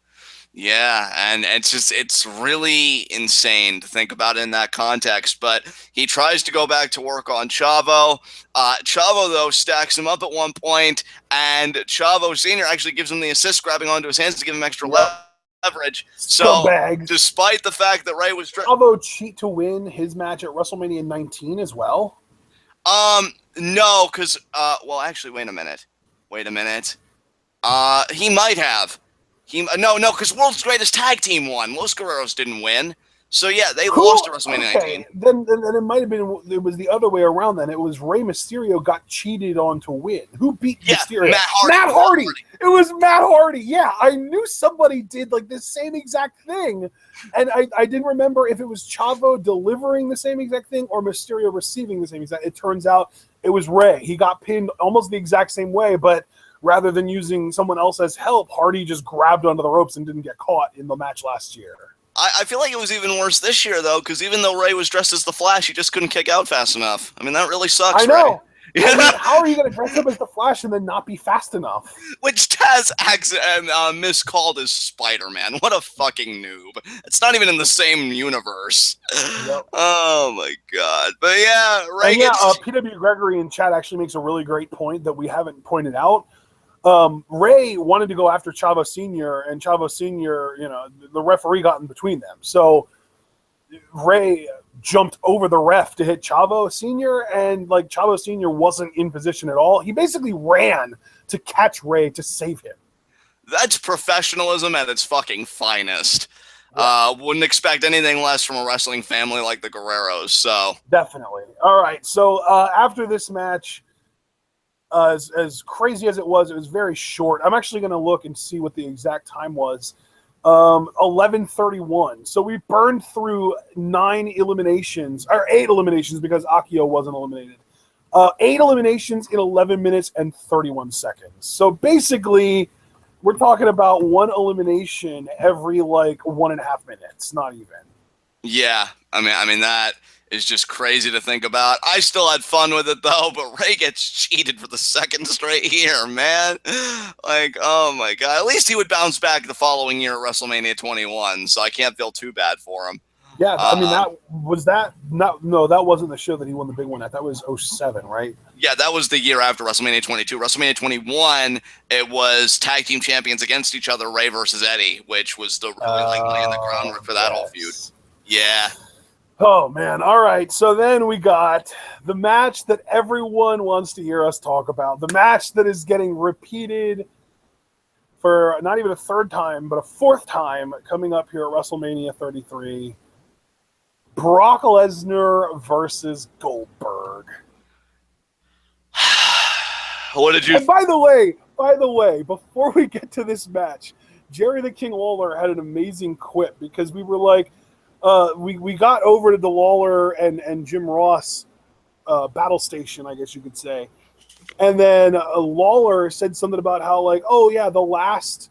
Yeah, and it's really insane to think about it in that context. But he tries to go back to work on Chavo. Chavo, though, stacks him up at one point, and Chavo Sr. actually gives him the assist, grabbing onto his hands to give him extra leverage. So, despite the fact that Ray was... Chavo cheat to win his match at WrestleMania 19 as well? No, because... well, actually, wait a minute. He might have. No, because World's Greatest Tag Team won. Los Guerreros didn't win. So, yeah, they lost to WrestleMania 19. Then it might have been, it was the other way around then. It was Rey Mysterio got cheated on to win. Who beat Mysterio? Matt Hardy. It was Matt Hardy. Yeah, I knew somebody did like this same exact thing. And I didn't remember if it was Chavo delivering the same exact thing or Mysterio receiving the same exact. It turns out it was Rey. He got pinned almost the exact same way, but rather than using someone else as help, Hardy just grabbed onto the ropes and didn't get caught in the match last year. I feel like it was even worse this year, though, because even though Ray was dressed as the Flash, he just couldn't kick out fast enough. I mean, that really sucks, I know. Ray. I mean, how are you going to dress up as the Flash and then not be fast enough? Which Taz miscalled as Spider-Man. What a fucking noob. It's not even in the same universe. Yep. Oh, my God. But yeah, Ray PW Gregory in chat actually makes a really great point that we haven't pointed out. Ray wanted to go after Chavo Sr., and Chavo Sr., the referee got in between them. So Ray jumped over the ref to hit Chavo Sr., and like Chavo Sr. wasn't in position at all. He basically ran to catch Ray to save him. That's professionalism at its fucking finest. Yeah. Wouldn't expect anything less from a wrestling family like the Guerreros. So definitely. All right. So after this match, as crazy as it was very short. I'm actually going to look and see what the exact time was. 11:31. So we burned through 8 eliminations because Akio wasn't eliminated. 8 eliminations in 11 minutes and 31 seconds. So basically, we're talking about 1 elimination every 1.5 minutes, not even. Yeah, I mean that is just crazy to think about. I still had fun with it, though, but Ray gets cheated for the second straight year, man. Oh, my God. At least he would bounce back the following year at WrestleMania 21, so I can't feel too bad for him. Yeah, I mean, that wasn't the show that he won the big one at. That was 07, right? Yeah, that was the year after WrestleMania 22. WrestleMania 21, it was tag team champions against each other, Ray versus Eddie, which was the really laying the groundwork for that whole feud. Yeah. Oh, man. All right. So then we got the match that everyone wants to hear us talk about. The match that is getting repeated for not even a 3rd time, but a 4th time coming up here at WrestleMania 33. Brock Lesnar versus Goldberg. What did you... And by the way, before we get to this match, Jerry the King Lawler had an amazing quip because we were like, we got over to the Lawler and Jim Ross battle station, I guess you could say. And then Lawler said something about how the last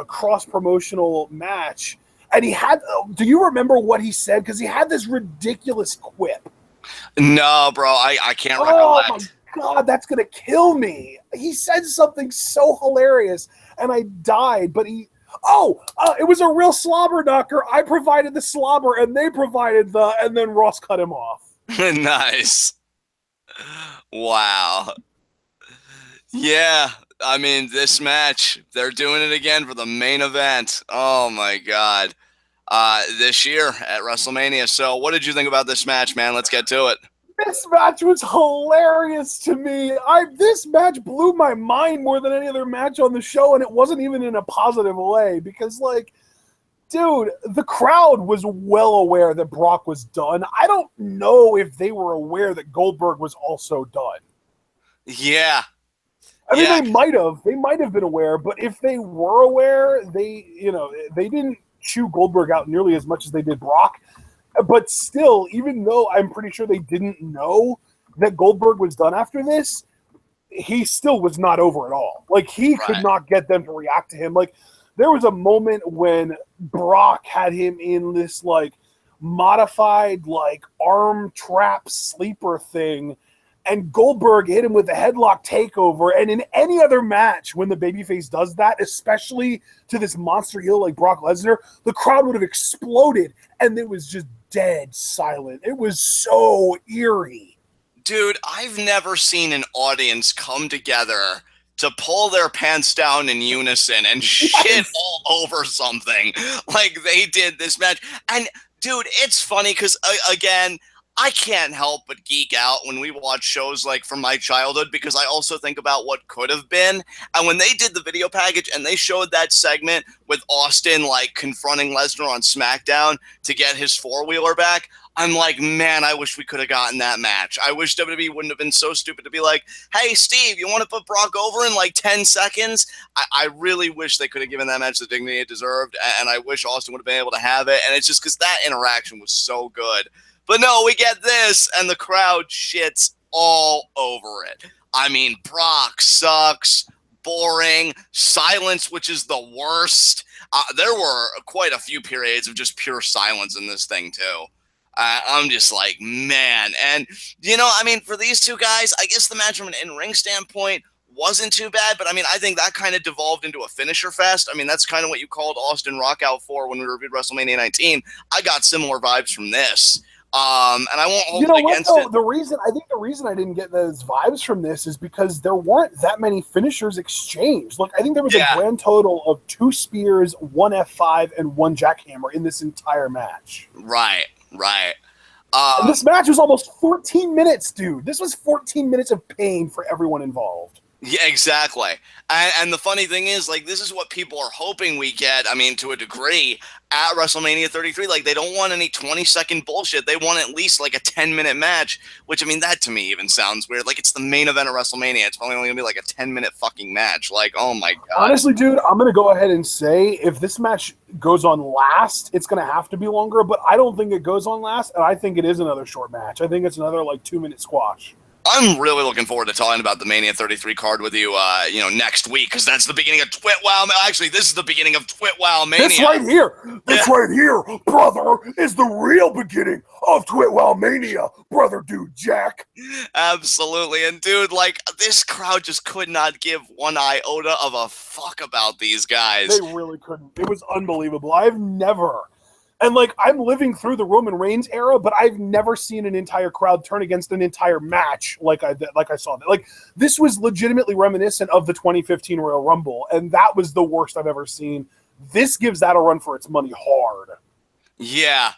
cross-promotional match. And he had, do you remember what he said? Because he had this ridiculous quip. No, bro, I can't recollect. Oh, my God, that's going to kill me. He said something so hilarious, and I died, but it was a real slobber knocker. I provided the slobber, and they provided and then Ross cut him off. Nice. Wow. Yeah, I mean, this match, they're doing it again for the main event. Oh, my God. this year at WrestleMania. So what did you think about this match, man? Let's get to it. This match was hilarious to me. This match blew my mind more than any other match on the show, and it wasn't even in a positive way because, like, dude, the crowd was well aware that Brock was done. I don't know if they were aware that Goldberg was also done. Yeah. I mean, they might have been aware, but if they were aware, they didn't chew Goldberg out nearly as much as they did Brock. But still, even though I'm pretty sure they didn't know that Goldberg was done after this, he still was not over at all. Like, he could not get them to react to him. Like, there was a moment when Brock had him in this, like, modified, like, arm trap sleeper thing, and Goldberg hit him with a headlock takeover. And in any other match, when the babyface does that, especially to this monster heel like Brock Lesnar, the crowd would have exploded, and it was just dead silent. It was so eerie. Dude, I've never seen an audience come together to pull their pants down in unison and shit all over something like they did this match. And, dude, it's funny because, again, I can't help but geek out when we watch shows like from my childhood because I also think about what could have been. And when they did the video package and they showed that segment with Austin like confronting Lesnar on SmackDown to get his four-wheeler back, I'm like, man, I wish we could have gotten that match. I wish WWE wouldn't have been so stupid to be like, hey, Steve, you want to put Brock over in like 10 seconds? I really wish they could have given that match the dignity it deserved, and I wish Austin would have been able to have it. And it's just because that interaction was so good. But no, we get this, and the crowd shits all over it. I mean, Brock sucks, boring, silence, which is the worst. There were quite a few periods of just pure silence in this thing, too. I'm just like, man. And, you know, I mean, for these two guys, I guess the match from an in-ring standpoint wasn't too bad, but I mean, I think that kind of devolved into a finisher fest. I mean, that's kind of what you called Austin Rock out for when we reviewed WrestleMania 19. I got similar vibes from this. And I won't hold it against it. The reason I didn't get those vibes from this is because there weren't that many finishers exchanged. Look, I think there was a grand total of 2 spears, 1 F5, and 1 jackhammer in this entire match. Right. And this match was almost 14 minutes, dude. This was 14 minutes of pain for everyone involved. Yeah, exactly. And the funny thing is, like, this is what people are hoping we get, I mean, to a degree, at WrestleMania 33. Like, they don't want any 20-second bullshit. They want at least, like, a 10-minute match, which, I mean, that to me even sounds weird. Like, it's the main event of WrestleMania. It's probably only going to be, like, a 10-minute fucking match. Like, oh, my God. Honestly, dude, I'm going to go ahead and say if this match goes on last, it's going to have to be longer, but I don't think it goes on last, and I think it is another short match. I think it's another, like, 2-minute squash. I'm really looking forward to talking about the Mania 33 card with you, next week, because that's the beginning of TWitWoW. Actually, this is the beginning of TWitWoW Mania. This right here, brother, is the real beginning of TWitWoW Mania, brother, dude, Jack. Absolutely. And, dude, like, this crowd just could not give one iota of a fuck about these guys. They really couldn't. It was unbelievable. And, like, I'm living through the Roman Reigns era, but I've never seen an entire crowd turn against an entire match like I saw that. Like, this was legitimately reminiscent of the 2015 Royal Rumble, and that was the worst I've ever seen. This gives that a run for its money hard. Yeah.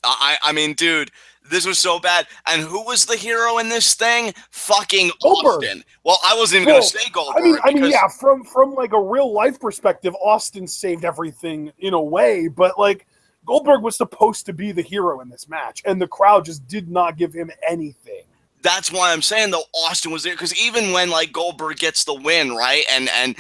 I mean, dude, this was so bad. And who was the hero in this thing? Fucking Goldberg. Austin. Well, I wasn't even going to say Goldberg. I mean, yeah, from like a real life perspective, Austin saved everything in a way, but, like, Goldberg was supposed to be the hero in this match, and the crowd just did not give him anything. That's why I'm saying, though, Austin was there, because even when, like, Goldberg gets the win, right, and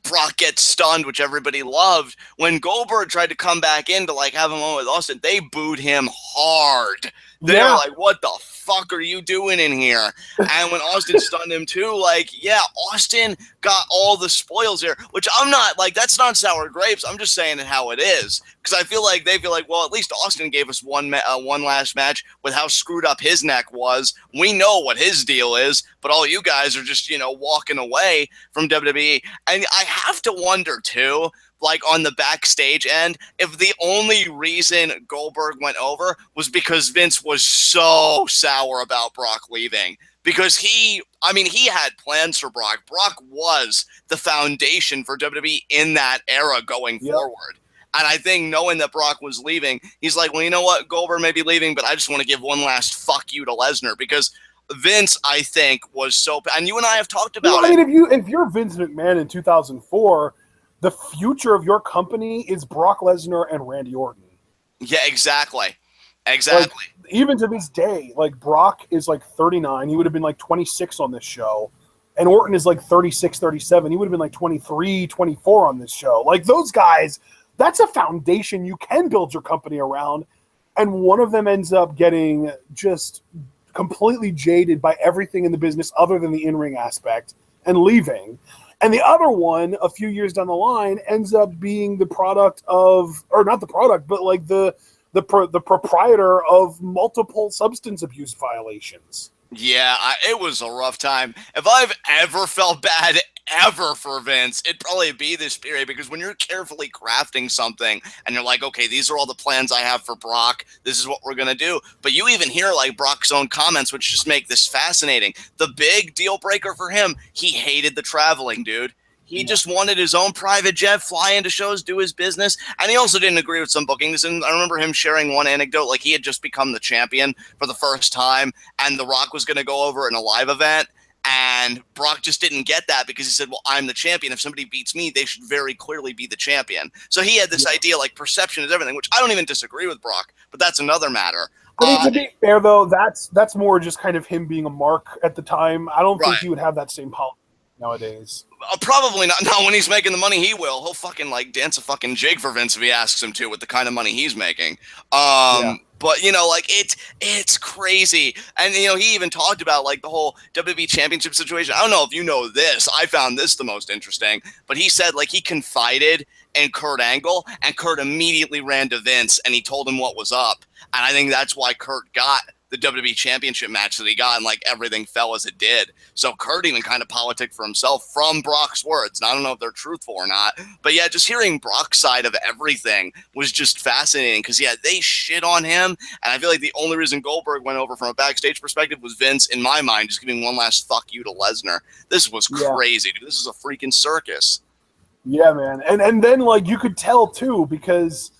Brock gets stunned, which everybody loved, when Goldberg tried to come back in to, like, have a moment with Austin, they booed him hard. They're like, what the fuck are you doing in here? And when Austin stunned him too, like, yeah, Austin got all the spoils here, which I'm not, like, that's not sour grapes. I'm just saying it how it is. Because I feel like they feel like, well, at least Austin gave us one last match with how screwed up his neck was. We know what his deal is, but all you guys are just, walking away from WWE. And I have to wonder, too, like, on the backstage end, if the only reason Goldberg went over was because Vince was so sour about Brock leaving. Because he had plans for Brock. Brock was the foundation for WWE in that era going forward. And I think knowing that Brock was leaving, he's like, well, you know what? Goldberg may be leaving, but I just want to give one last fuck you to Lesnar, because Vince, I think, was so, and you and I have talked about it. I mean, if you're Vince McMahon in 2004, the future of your company is Brock Lesnar and Randy Orton. Yeah, exactly. Like, even to this day, like, Brock is like 39. He would have been like 26 on this show. And Orton is like 36, 37. He would have been like 23, 24 on this show. Like, those guys, that's a foundation you can build your company around. And one of them ends up getting just completely jaded by everything in the business other than the in-ring aspect and leaving. And the other one, a few years down the line, ends up being the product of, or not the product, but like the proprietor of multiple substance abuse violations. Yeah, it was a rough time. If I've ever felt bad ever for Vince, it'd probably be this period, because when you're carefully crafting something and you're like, okay, these are all the plans I have for Brock, this is what we're going to do. But you even hear like Brock's own comments, which just make this fascinating. The big deal breaker for him, he hated the traveling, dude. He just wanted his own private jet, fly into shows, do his business. And he also didn't agree with some bookings. And I remember him sharing one anecdote, like he had just become the champion for the first time, and The Rock was going to go over in a live event. And Brock just didn't get that, because he said, well, I'm the champion. If somebody beats me, they should very clearly be the champion. So he had this idea, like, perception is everything, which I don't even disagree with Brock, but that's another matter. I mean, to be fair, though, that's more just kind of him being a mark at the time. I don't think he would have that same policy nowadays. Probably not. No, when he's making the money, he will. He'll fucking like dance a fucking jig for Vince if he asks him to, with the kind of money he's making. But you know, like it's crazy. And you know, he even talked about like the whole WWE Championship situation. I don't know if you know this. I found this the most interesting. But he said like he confided in Kurt Angle, and Kurt immediately ran to Vince and he told him what was up. And I think that's why Kurt got the WWE Championship match that he got, and like everything fell as it did. So Kurt even kind of politicked for himself from Brock's words. And I don't know if they're truthful or not, but yeah, just hearing Brock's side of everything was just fascinating, because yeah, they shit on him, and I feel like the only reason Goldberg went over from a backstage perspective was Vince, in my mind, just giving one last fuck you to Lesnar. This was crazy, dude. This is a freaking circus. Yeah, man. And then like you could tell too, because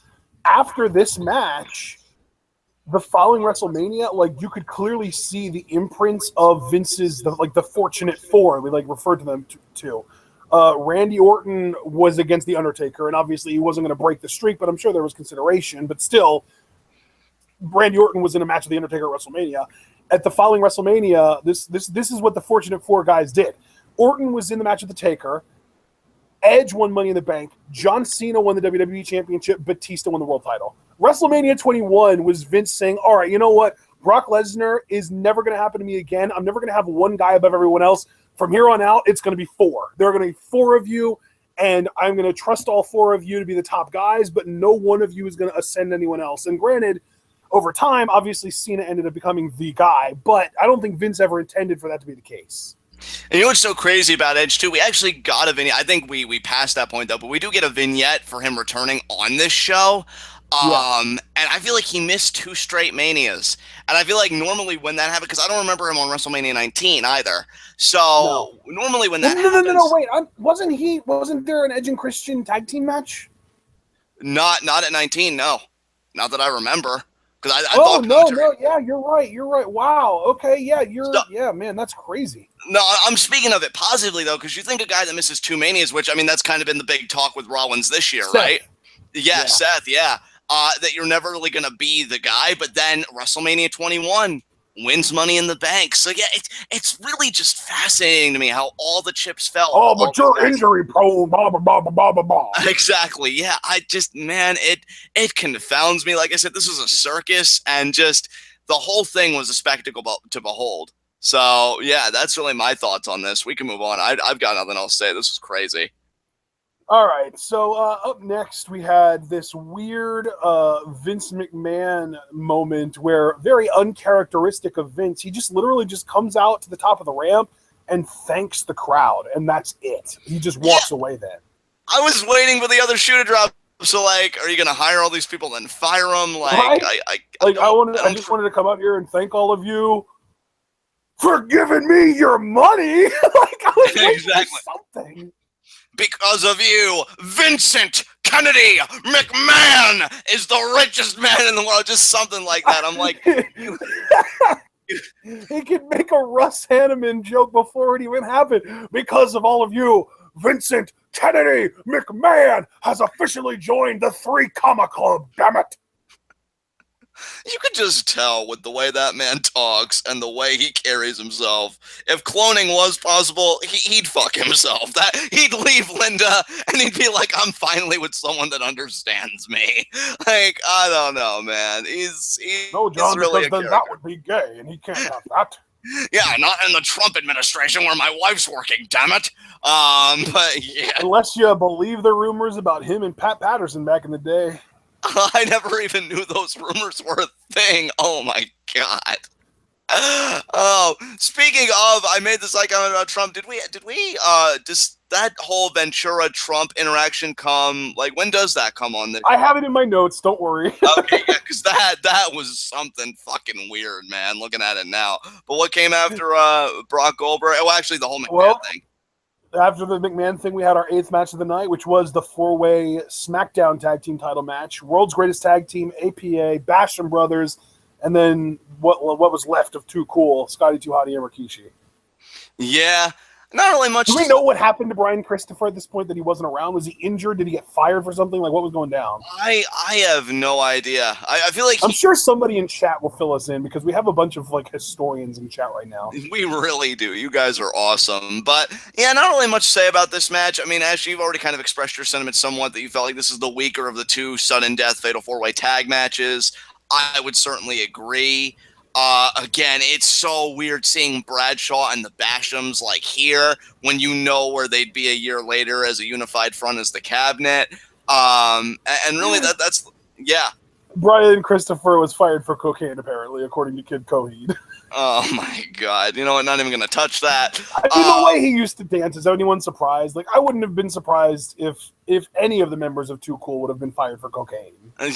after this match, the following WrestleMania, like you could clearly see the imprints of Vince's, the Fortunate Four. We like referred to them to. Randy Orton was against the Undertaker, and obviously he wasn't going to break the streak, but I'm sure there was consideration. But still, Randy Orton was in a match with the Undertaker at WrestleMania. At the following WrestleMania, this is what the Fortunate Four guys did. Orton was in the match with the Taker. Edge won Money in the Bank. John Cena won the WWE Championship. Batista won the world title. WrestleMania 21 was Vince saying, all right, you know what? Brock Lesnar is never going to happen to me again. I'm never going to have one guy above everyone else. From here on out, it's going to be four. There are going to be four of you, and I'm going to trust all four of you to be the top guys, but no one of you is going to ascend anyone else. And granted, over time, obviously Cena ended up becoming the guy, but I don't think Vince ever intended for that to be the case. And you know what's so crazy about Edge, too? We actually got a vignette. I think we passed that point, though, but we do get a vignette for him returning on this show. And I feel like he missed 2 straight Manias. And I feel like normally when that happened, because I don't remember him on WrestleMania 19 either. So normally when that happens... No, wait. Wasn't there an Edge and Christian tag team match? Not at 19, no. Not that I remember. Yeah, you're right. Wow. Okay, yeah, man, that's crazy. No, I'm speaking of it positively, though, because you think a guy that misses 2 Manias, which, I mean, that's kind of been the big talk with Rollins this year, right? Yeah, Seth, yeah. That you're never really going to be the guy, but then WrestleMania 21 wins Money in the Bank. So, yeah, it's really just fascinating to me how all the chips fell. Oh, but you're injury prone, blah, blah, blah, blah, blah, blah. Exactly, yeah. Man, it confounds me. Like I said, this was a circus, and just the whole thing was a spectacle to behold. So, yeah, that's really my thoughts on this. We can move on. I've got nothing else to say. This was crazy. All right, so up next we had this weird Vince McMahon moment where, very uncharacteristic of Vince, he just literally just comes out to the top of the ramp and thanks the crowd, and that's it. He just walks away then. I was waiting for the other shoe to drop. So, like, are you going to hire all these people and then fire them? Like, right? I just wanted to come out here and thank all of you for giving me your money. Like, I was exactly something. because of you, Vincent Kennedy McMahon is the richest man in the world. Just something like that. I'm like, he could make a Russ Hanneman joke before it even happened. Because of all of you, Vincent Kennedy McMahon has officially joined the 3 Comma Club, damn it. You could just tell with the way that man talks and the way he carries himself. If cloning was possible, he'd fuck himself. He'd leave Linda and he'd be like, I'm finally with someone that understands me. Like, I don't know, man. He's no, John, really because then that would be gay, and he can't have that. Yeah, not in the Trump administration where my wife's working, damn it. But yeah. Unless you believe the rumors about him and Pat Patterson back in the day. I never even knew those rumors were a thing. Oh my god. Oh, speaking of, I made this comment about Trump. Did we does that whole Ventura Trump interaction come? Like, when does that come on? I have it in my notes. Don't worry. Okay, yeah, because that was something fucking weird, man. Looking at it now. But what came after Brock Goldberg? Oh, actually, the whole McMahon thing. After the McMahon thing, we had our 8th match of the night, which was the 4-way SmackDown Tag Team title match. World's Greatest Tag Team, APA, Basham Brothers, and then what was left of Too Cool, Scotty, Too Hotty, and Rikishi. Yeah, not really much. Do we know what happened to Brian Christopher at this point, that he wasn't around? Was he injured? Did he get fired for something? Like, what was going down? I have no idea. I feel like I'm sure somebody in chat will fill us in, because we have a bunch of like historians in chat right now. We really do. You guys are awesome. But yeah, not really much to say about this match. I mean, Ash, you've already kind of expressed your sentiment somewhat that you felt like this is the weaker of the 2 sudden death fatal 4-way tag matches. I would certainly agree. Again, it's so weird seeing Bradshaw and the Bashams like here when you know where they'd be a year later as a unified front as the Cabinet. And really that's yeah. Brian Christopher was fired for cocaine, apparently, according to Kid Coheed. Oh my god. You know what? Not even going to touch that. I mean, the way he used to dance, is anyone surprised? Like, I wouldn't have been surprised if any of the members of Too Cool would have been fired for cocaine.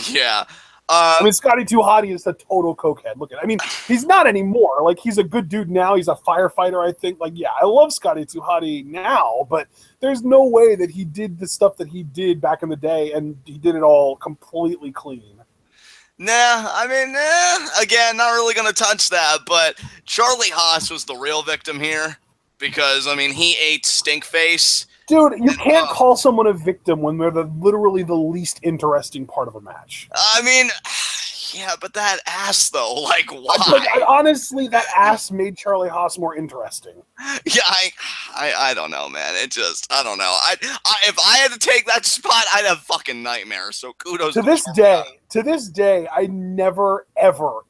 Yeah. I mean, Scotty Too Hotty is a total cokehead. Look at it. I mean, he's not anymore. Like, he's a good dude now. He's a firefighter, I think. Like, yeah, I love Scotty Too Hotty now, but there's no way that he did the stuff that he did back in the day, and he did it all completely clean. Nah, I mean, again, not really going to touch that, but Charlie Haas was the real victim here because, I mean, he ate Stinkface. Dude, you can't call someone a victim when they're literally the least interesting part of a match. I mean, yeah, but that ass, though, like, why? Honestly, that ass made Charlie Haas more interesting. Yeah, I don't know, man. It just, I don't know. If I had to take that spot, I'd have fucking nightmares, so kudos to this day, I never, ever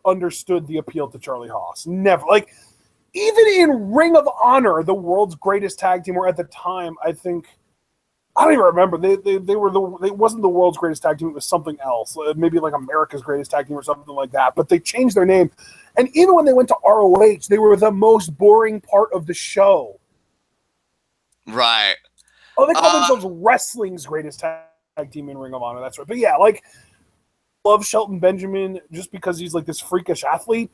understood the appeal to Charlie Haas. Never. Like, even in Ring of Honor, the world's greatest tag team, or at the time, I think, I don't even remember. They wasn't the world's greatest tag team. It was something else, maybe like America's greatest tag team or something like that. But they changed their name, and even when they went to ROH, they were the most boring part of the show. Right. Oh, they call themselves wrestling's greatest tag team in Ring of Honor. That's right. But yeah, like, I love Shelton Benjamin just because he's like this freakish athlete.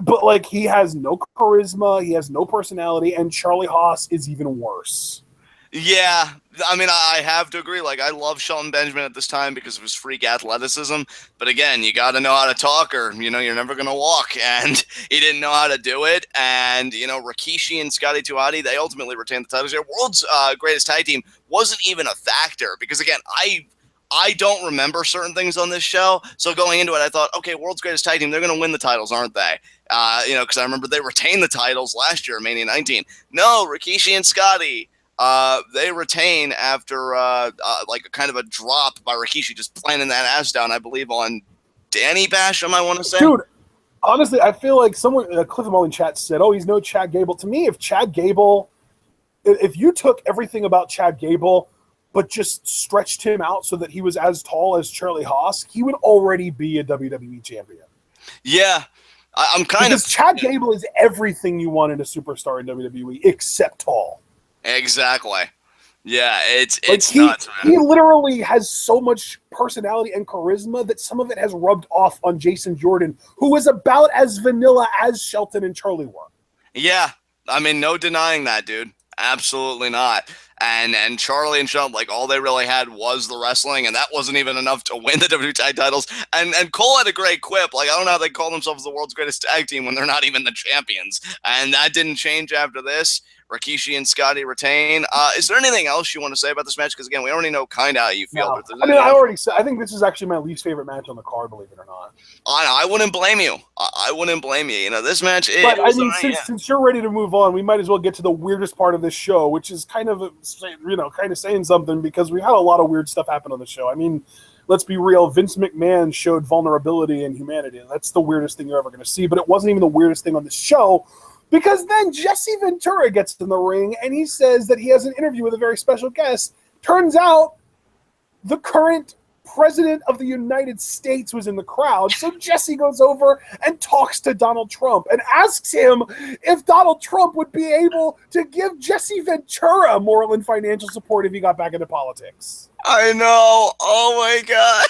But, like, he has no charisma, he has no personality, and Charlie Haas is even worse. Yeah, I mean, I have to agree. Like, I love Shelton Benjamin at this time because of his freak athleticism. But again, you got to know how to talk or, you know, you're never going to walk. And he didn't know how to do it. And, you know, Rikishi and Scotty Too Hotty, they ultimately retained the titles. Their world's greatest tag team wasn't even a factor because, again, I don't remember certain things on this show. So going into it, I thought, okay, world's greatest tag team, they're going to win the titles, aren't they? You know, because I remember they retained the titles last year, Mania 19. No, Rikishi and Scotty, they retain after like a kind of a drop by Rikishi just planting that ass down, I believe, on Danny Basham, I want to say. Dude, honestly, I feel like someone, Cliff Mullen chat said, oh, he's no Chad Gable. To me, if you took everything about Chad Gable but just stretched him out so that he was as tall as Charlie Haas, he would already be a WWE champion. Yeah, I'm kind of... Because Chad Gable is everything you want in a superstar in WWE, except tall. Exactly. Yeah, it's like nuts, man. He literally has so much personality and charisma that some of it has rubbed off on Jason Jordan, who is about as vanilla as Shelton and Charlie were. Yeah, I mean, no denying that, dude. Absolutely not. And Charlie and Shawn, like, all they really had was the wrestling, and that wasn't even enough to win the WGTT titles. And Cole had a great quip. Like, I don't know how they call themselves the world's greatest tag team when they're not even the champions. And that didn't change after this. Rikishi and Scotty retain. Is there anything else you want to say about this match? Because, again, we already know kind of how you feel. No. But I mean, I already said, I think this is actually my least favorite match on the card, believe it or not. I wouldn't blame you. I wouldn't blame you. You know, this match is... But, I mean, since you're ready to move on, we might as well get to the weirdest part of this show, which is kind of, kind of saying something, because we had a lot of weird stuff happen on the show. I mean, let's be real. Vince McMahon showed vulnerability and humanity. That's the weirdest thing you're ever going to see, but it wasn't even the weirdest thing on the show. Because then Jesse Ventura gets in the ring and he says that he has an interview with a very special guest. Turns out the current president of the United States was in the crowd. So Jesse goes over and talks to Donald Trump and asks him if Donald Trump would be able to give Jesse Ventura moral and financial support if he got back into politics. I know. Oh, my God.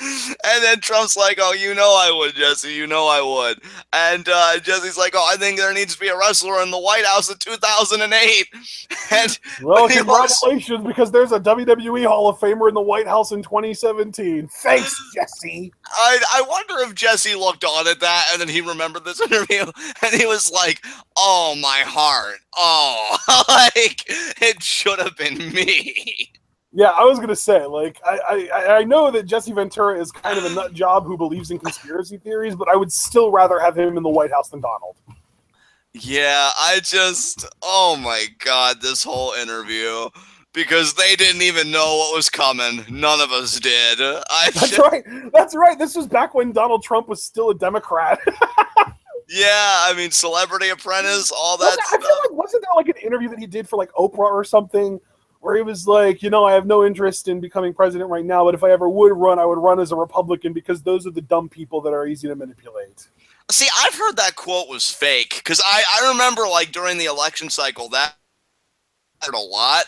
And then Trump's like, oh, you know I would, Jesse. You know I would. And Jesse's like, oh, I think there needs to be a wrestler in the White House in 2008. And well, congratulations, because there's a WWE Hall of Famer in the White House in 2017. Thanks, Jesse. I wonder if Jesse looked on at that and then he remembered this interview and he was like, oh, my heart. Oh, like, it should have been me. Yeah, I was going to say, like, I know that Jesse Ventura is kind of a nut job who believes in conspiracy theories, but I would still rather have him in the White House than Donald. Yeah, oh my God, this whole interview, because they didn't even know what was coming. None of us did. That's right. This was back when Donald Trump was still a Democrat. Yeah, I mean, Celebrity Apprentice, all that stuff. I feel like, wasn't there like an interview that he did for like Oprah or something, where he was like, I have no interest in becoming president right now, but if I ever would run, I would run as a Republican because those are the dumb people that are easy to manipulate. See, I've heard that quote was fake, because I remember, like, during the election cycle, that I heard a lot,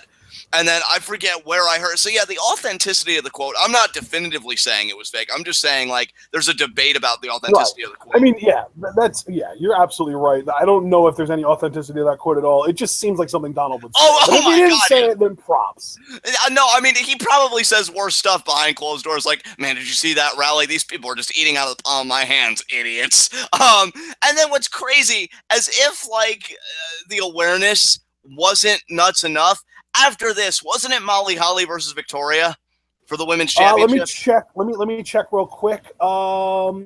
and then I forget where I heard. So, yeah, the authenticity of the quote, I'm not definitively saying it was fake. I'm just saying, like, there's a debate about the authenticity of the quote. I mean, you're absolutely right. I don't know if there's any authenticity to that quote at all. It just seems like something Donald would say. Oh if he didn't say it, then props. No, I mean, he probably says worse stuff behind closed doors, like, man, did you see that rally? These people are just eating out of the palm of my hands, idiots. And then what's crazy, as if, like, the awareness wasn't nuts enough, after this, wasn't it Molly Holly versus Victoria for the women's championship? Let me check. Let me check real quick.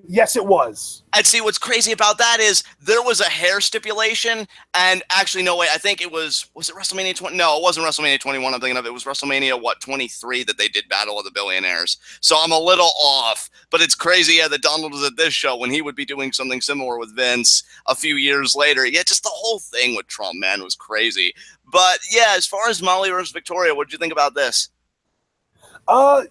Yes, it was. And see, what's crazy about that is there was a hair stipulation, and actually, no, wait, I think it was it WrestleMania 20? No, it wasn't WrestleMania 21 I'm thinking of. It was WrestleMania, 23 that they did Battle of the Billionaires. So I'm a little off, but it's crazy, yeah, that Donald was at this show when he would be doing something similar with Vince a few years later. Yeah, just the whole thing with Trump, man, was crazy. But, yeah, as far as Molly versus Victoria, what did you think about this?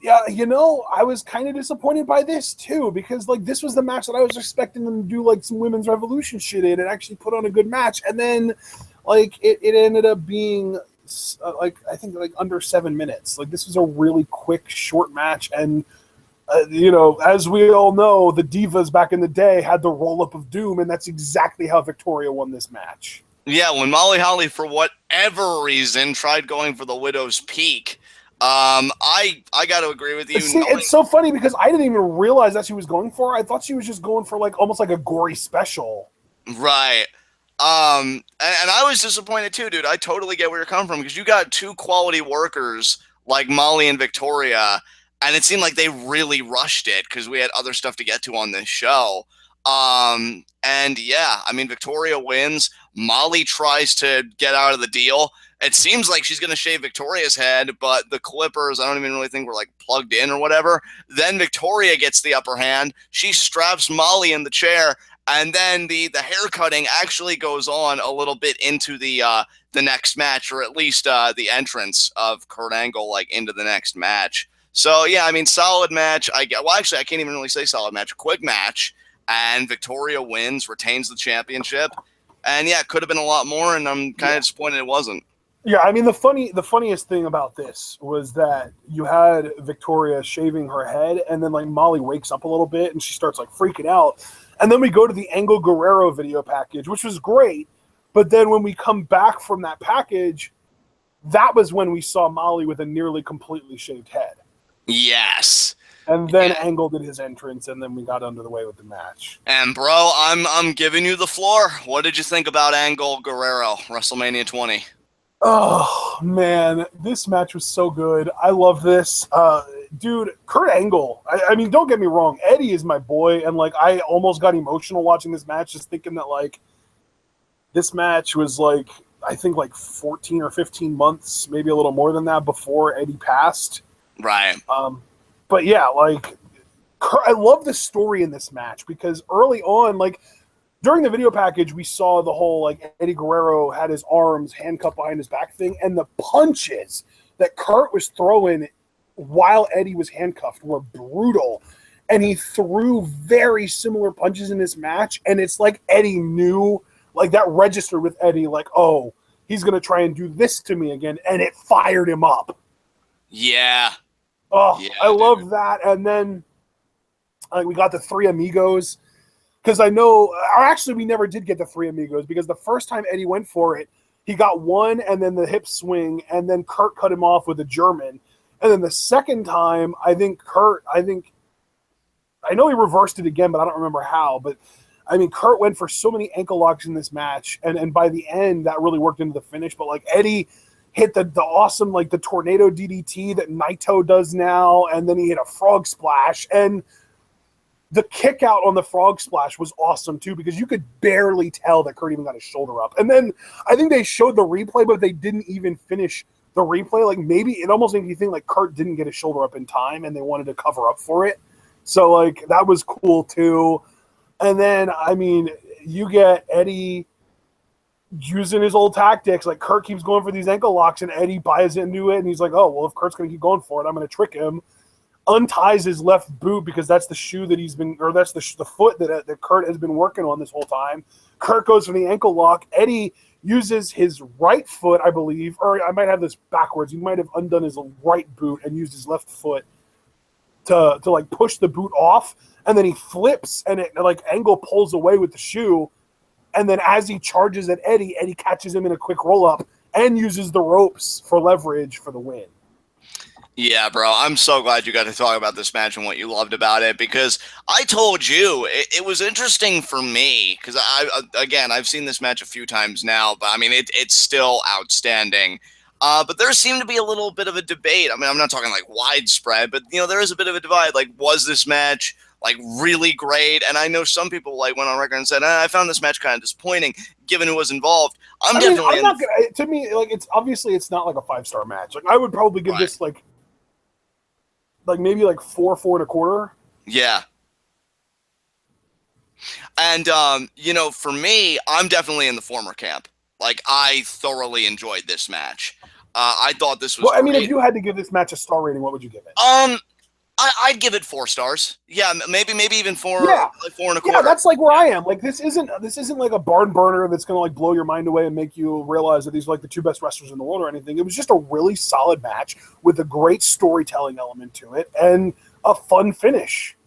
Yeah, I was kind of disappointed by this too, because like this was the match that I was expecting them to do like some women's revolution shit in and actually put on a good match, and then like it ended up being I think under 7 minutes. Like this was a really quick, short match, and as we all know, the Divas back in the day had the roll up of doom, and that's exactly how Victoria won this match. Yeah, when Molly Holly, for whatever reason, tried going for the Widow's Peak. I got to agree with you. See, it's so funny because I didn't even realize that she was going for it. I thought she was just going for like almost like a gory special. Right. And I was disappointed too, dude. I totally get where you're coming from, because you got two quality workers like Molly and Victoria, and it seemed like they really rushed it because we had other stuff to get to on this show. And yeah, I mean, Victoria wins. Molly tries to get out of the deal. It seems like she's going to shave Victoria's head, but the clippers, I don't even really think were like plugged in or whatever. Then Victoria gets the upper hand. She straps Molly in the chair, and then the hair cutting actually goes on a little bit into the next match, or at least the entrance of Kurt Angle like into the next match. So yeah, I mean, solid match. Actually, I can't even really say solid match. Quick match, and Victoria wins, retains the championship. And yeah, it could have been a lot more, and I'm kind of disappointed it wasn't. Yeah, I mean, the funniest thing about this was that you had Victoria shaving her head, and then like Molly wakes up a little bit and she starts like freaking out. And then we go to the Angle Guerrero video package, which was great, But then when we come back from that package, that was when we saw Molly with a nearly completely shaved head. Yes. And then Angle did his entrance, and then we got under the way with the match. And bro, I'm giving you the floor. What did you think about Angle Guerrero, WrestleMania 20? Oh man, this match was so good. I love this. Dude, Kurt Angle. I mean, don't get me wrong. Eddie is my boy, and like I almost got emotional watching this match, just thinking that like this match was like I think like 14 or 15 months, maybe a little more than that, before Eddie passed. Right. But yeah, like I love the story in this match because early on, like during the video package, we saw the whole like Eddie Guerrero had his arms handcuffed behind his back thing, and the punches that Kurt was throwing while Eddie was handcuffed were brutal. And he threw very similar punches in this match, and it's like Eddie knew, like that registered with Eddie, like, oh, he's gonna try and do this to me again, and it fired him up. Yeah. Oh, yeah, I love that. And then we got the Three Amigos. Because I know, or actually, we never did get the Three Amigos because the first time Eddie went for it, he got one and then the hip swing, and then Kurt cut him off with a German. And then the second time, I know he reversed it again, but I don't remember how. But I mean, Kurt went for so many ankle locks in this match, and by the end, that really worked into the finish. But like Eddie hit the awesome, like the tornado DDT that Naito does now, and then he hit a frog splash, and the kick out on the frog splash was awesome too because you could barely tell that Kurt even got his shoulder up. And then I think they showed the replay, but they didn't even finish the replay. Like maybe it almost made you think like Kurt didn't get his shoulder up in time and they wanted to cover up for it. So like that was cool too. And then I mean, you get Eddie using his old tactics. Like Kurt keeps going for these ankle locks and Eddie buys into it and he's like, oh well, if Kurt's gonna keep going for it, I'm gonna trick him. Unties his left boot because that's the shoe that he's been, or that's the foot that Kurt has been working on this whole time. Kurt goes for the ankle lock. Eddie uses his right foot, I believe, or I might have this backwards. He might have undone his right boot and used his left foot to like push the boot off, and then he flips and it like Angle pulls away with the shoe, and then as he charges at Eddie catches him in a quick roll up and uses the ropes for leverage for the win. Yeah, bro, I'm so glad you got to talk about this match and what you loved about it because I told you it was interesting for me because I've seen this match a few times now, but I mean, it's still outstanding. But there seemed to be a little bit of a debate. I mean, I'm not talking like widespread, but you know, there is a bit of a divide. Like, was this match like really great? And I know some people like went on record and said, I found this match kind of disappointing given who was involved. To me, like it's obviously it's not like a 5-star match. Like I would probably give this like maybe like 4 4.25. Yeah. And, you know, for me, I'm definitely in the former camp. Like, I thoroughly enjoyed this match. I thought this was Well, I mean, great. if you had to give this match a star rating, what would you give it? I'd give it 4 stars. Yeah, maybe even 4, yeah. like 4.25. Yeah, that's like where I am. Like this isn't like a barn burner that's gonna like blow your mind away and make you realize that these are like the 2 best wrestlers in the world or anything. It was just a really solid match with a great storytelling element to it and a fun finish.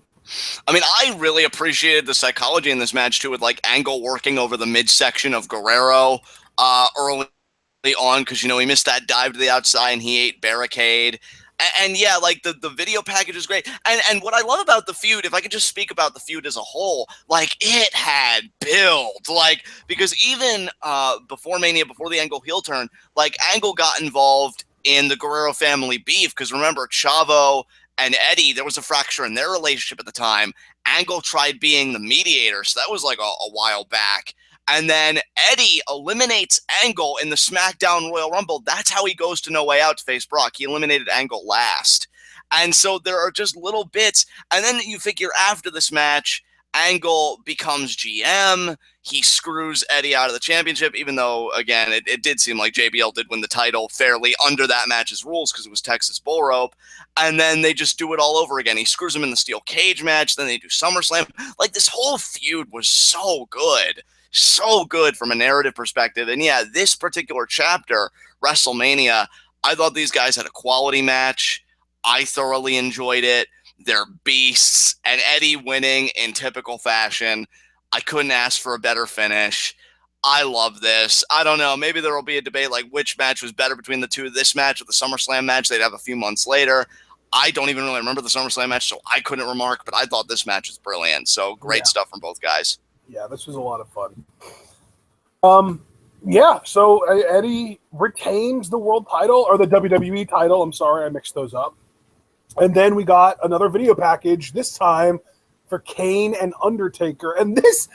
I mean, I really appreciated the psychology in this match too, with like Angle working over the midsection of Guerrero early on because you know he missed that dive to the outside and he ate barricade. And yeah, like the video package is great. And what I love about the feud, if I could just speak about the feud as a whole, like it had build. Like, because even before Mania, before the Angle heel turn, like Angle got involved in the Guerrero family beef. Because remember, Chavo and Eddie, there was a fracture in their relationship at the time. Angle tried being the mediator. So that was like a while back. And then Eddie eliminates Angle in the SmackDown Royal Rumble. That's how he goes to No Way Out to face Brock. He eliminated Angle last. And so there are just little bits. And then you figure after this match, Angle becomes GM. He screws Eddie out of the championship, even though, again, it did seem like JBL did win the title fairly under that match's rules because it was Texas Bull Rope. And then they just do it all over again. He screws him in the steel cage match. Then they do SummerSlam. Like, this whole feud was so good. So good from a narrative perspective. And yeah, this particular chapter, WrestleMania, I thought these guys had a quality match. I thoroughly enjoyed it. They're beasts. And Eddie winning in typical fashion. I couldn't ask for a better finish. I love this. I don't know. Maybe there will be a debate like which match was better between the two. This match or the SummerSlam match they'd have a few months later. I don't even really remember the SummerSlam match, so I couldn't remark, but I thought this match was brilliant. So great stuff from both guys. Yeah, this was a lot of fun. So Eddie retains the world title, or the WWE title. I'm sorry, I mixed those up. And then we got another video package, this time for Kane and Undertaker. And this,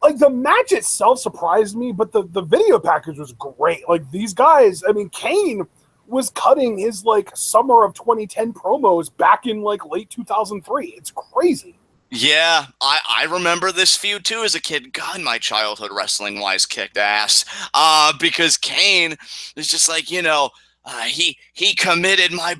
like, the match itself surprised me, but the video package was great. Like, these guys, I mean, Kane was cutting his, like, summer of 2010 promos back in, like, late 2003. It's crazy. Yeah, I remember this feud too as a kid. God, my childhood wrestling-wise kicked ass. Because Kane is just like, my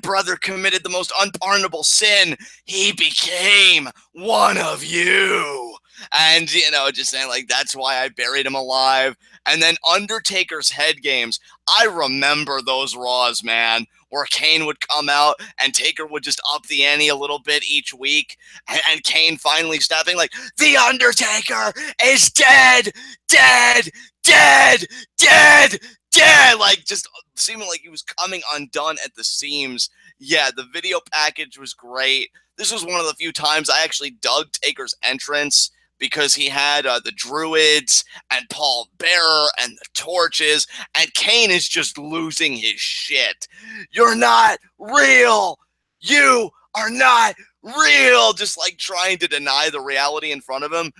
brother committed the most unpardonable sin. He became one of you. And, just saying, like, that's why I buried him alive. And then Undertaker's head games. I remember those Raws, man, where Kane would come out and Taker would just up the ante a little bit each week. And Kane finally stopping, like, The Undertaker is dead, dead, dead, dead, dead. Like, just seeming like he was coming undone at the seams. Yeah, the video package was great. This was one of the few times I actually dug Taker's entrance, because he had the Druids and Paul Bearer and the Torches, and Kane is just losing his shit. You're not real. You are not real. Just like trying to deny the reality in front of him.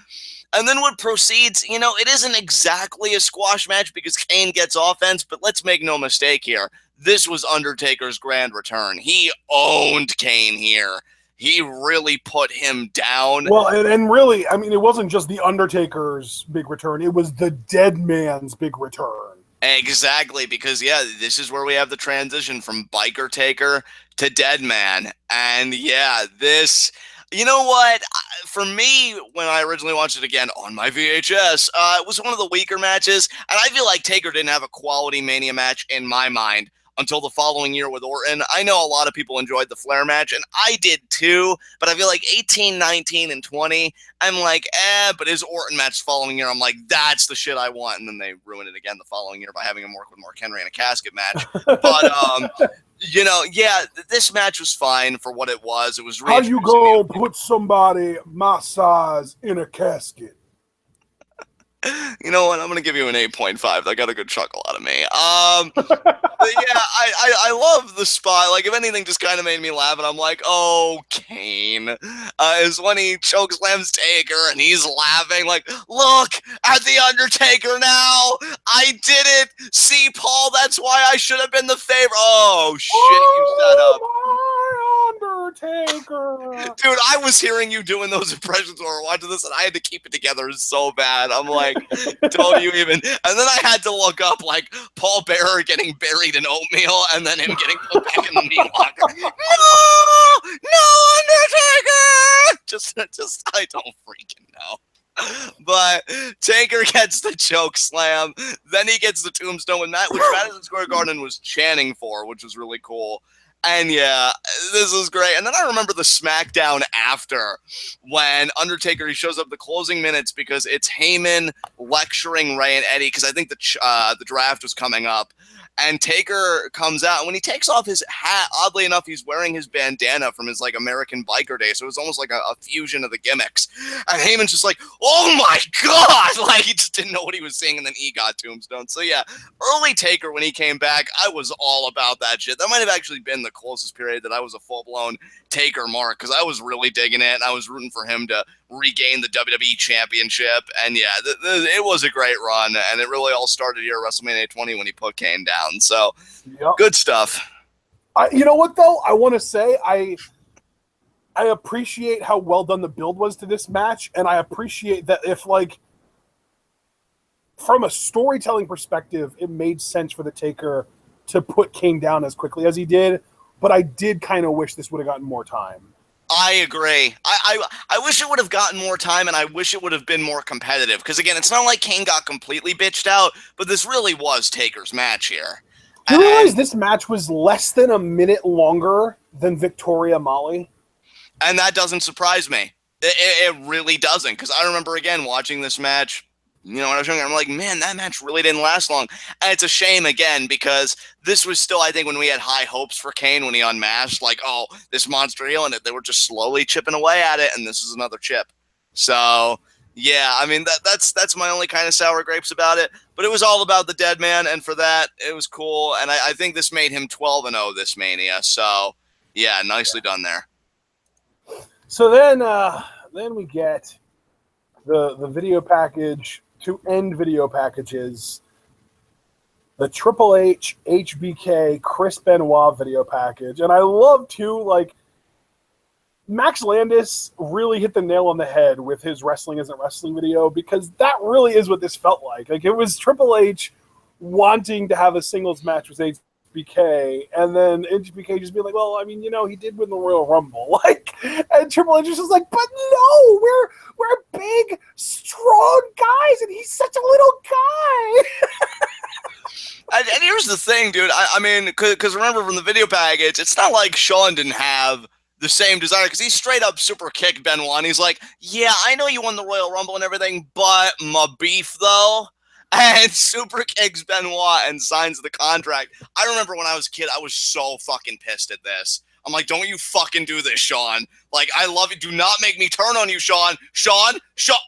And then what proceeds, it isn't exactly a squash match because Kane gets offense, but let's make no mistake here. This was Undertaker's grand return. He owned Kane here. He really put him down. Well, and really, I mean, it wasn't just the Undertaker's big return. It was the dead man's big return. Exactly, because, this is where we have the transition from Biker Taker to Dead Man. And, this... You know what? For me, when I originally watched it again on my VHS, it was one of the weaker matches. And I feel like Taker didn't have a quality Mania match in my mind until the following year with Orton. I know a lot of people enjoyed the Flair match, and I did too, but I feel like 18, 19, and 20, I'm like, but his Orton match following year, I'm like, that's the shit I want, and then they ruined it again the following year by having him work with Mark Henry in a casket match. But, this match was fine for what it was. It was how you go put somebody my size in a casket? You know what? I'm gonna give you an 8.5. That got a good chuckle out of me. I love the spot. Like, if anything, just kind of made me laugh, and I'm like, oh, Kane, is when he chokeslams Taker, and he's laughing, like, look at the Undertaker now. I did it. See, Paul, that's why I should have been the favorite. Oh shit, you set up. Undertaker. Dude, I was hearing you doing those impressions while we were watching this, and I had to keep it together so bad. I'm like, don't you even. And then I had to look up, like, Paul Bearer getting buried in oatmeal, and then him getting put back in the meat locker. No, Undertaker! Just, I don't freaking know. But Taker gets the choke slam. Then he gets the tombstone with Matt, which Madison Square Garden was chanting for, which was really cool. And this is great. And then I remember the SmackDown after, when Undertaker, he shows up the closing minutes because it's Heyman lecturing Ray and Eddie, because I think the draft was coming up. And Taker comes out, and when he takes off his hat, oddly enough, he's wearing his bandana from his, like, American Biker Day, so it was almost like a fusion of the gimmicks. And Heyman's just like, oh my god! Like, he just didn't know what he was seeing, and then he got tombstone. So early Taker, when he came back, I was all about that shit. That might have actually been the closest period that I was a full-blown Taker mark, because I was really digging it, and I was rooting for him to regain the WWE Championship. And it was a great run, and it really all started here at WrestleMania 20 when he put Kane down. So Good stuff. You know what, though? I want to say I appreciate how well done the build was to this match, and I appreciate that if, like, from a storytelling perspective, it made sense for the Taker to put Kane down as quickly as he did, but I did kind of wish this would have gotten more time. I agree. I wish it would have gotten more time, and I wish it would have been more competitive. Because, again, it's not like Kane got completely bitched out, but this really was Taker's match here. Do you realize this match was less than a minute longer than Victoria Molly? And that doesn't surprise me. It really doesn't. Because I remember, again, watching this match You know, when I was younger, I'm like, man, that match really didn't last long. And it's a shame, again, because this was still, I think, when we had high hopes for Kane when he unmasked, like, oh, this monster heel, and they were just slowly chipping away at it, and this is another chip. So, yeah, I mean, that's my only kind of sour grapes about it. But it was all about the dead man, and for that, it was cool. And I think this made him 12-0 this Mania. So, yeah, nicely done there. So then we get the video package to end video packages. The Triple H, HBK, Chris Benoit video package. And I love, too, like, Max Landis really hit the nail on the head with his Wrestling Isn't Wrestling video, because that really is what this felt like. Like, it was Triple H wanting to have a singles match with HBK, and then HBK just being like, well, I mean, you know, he did win the Royal Rumble. Like, and Triple H was just like, but no, we're big, strong guys, and he's such a little guy. And here's the thing, dude. I mean, because remember from the video package, it's not like Shawn didn't have the same desire, because he straight up super kicked Benoit. And he's like, yeah, I know you won the Royal Rumble and everything, but my beef, though. And super kicks Benoit and signs the contract. I remember when I was a kid, I was so fucking pissed at this. I'm like, don't you fucking do this, Shawn. Like, I love it. Do not make me turn on you, Shawn. Shawn. Shawn.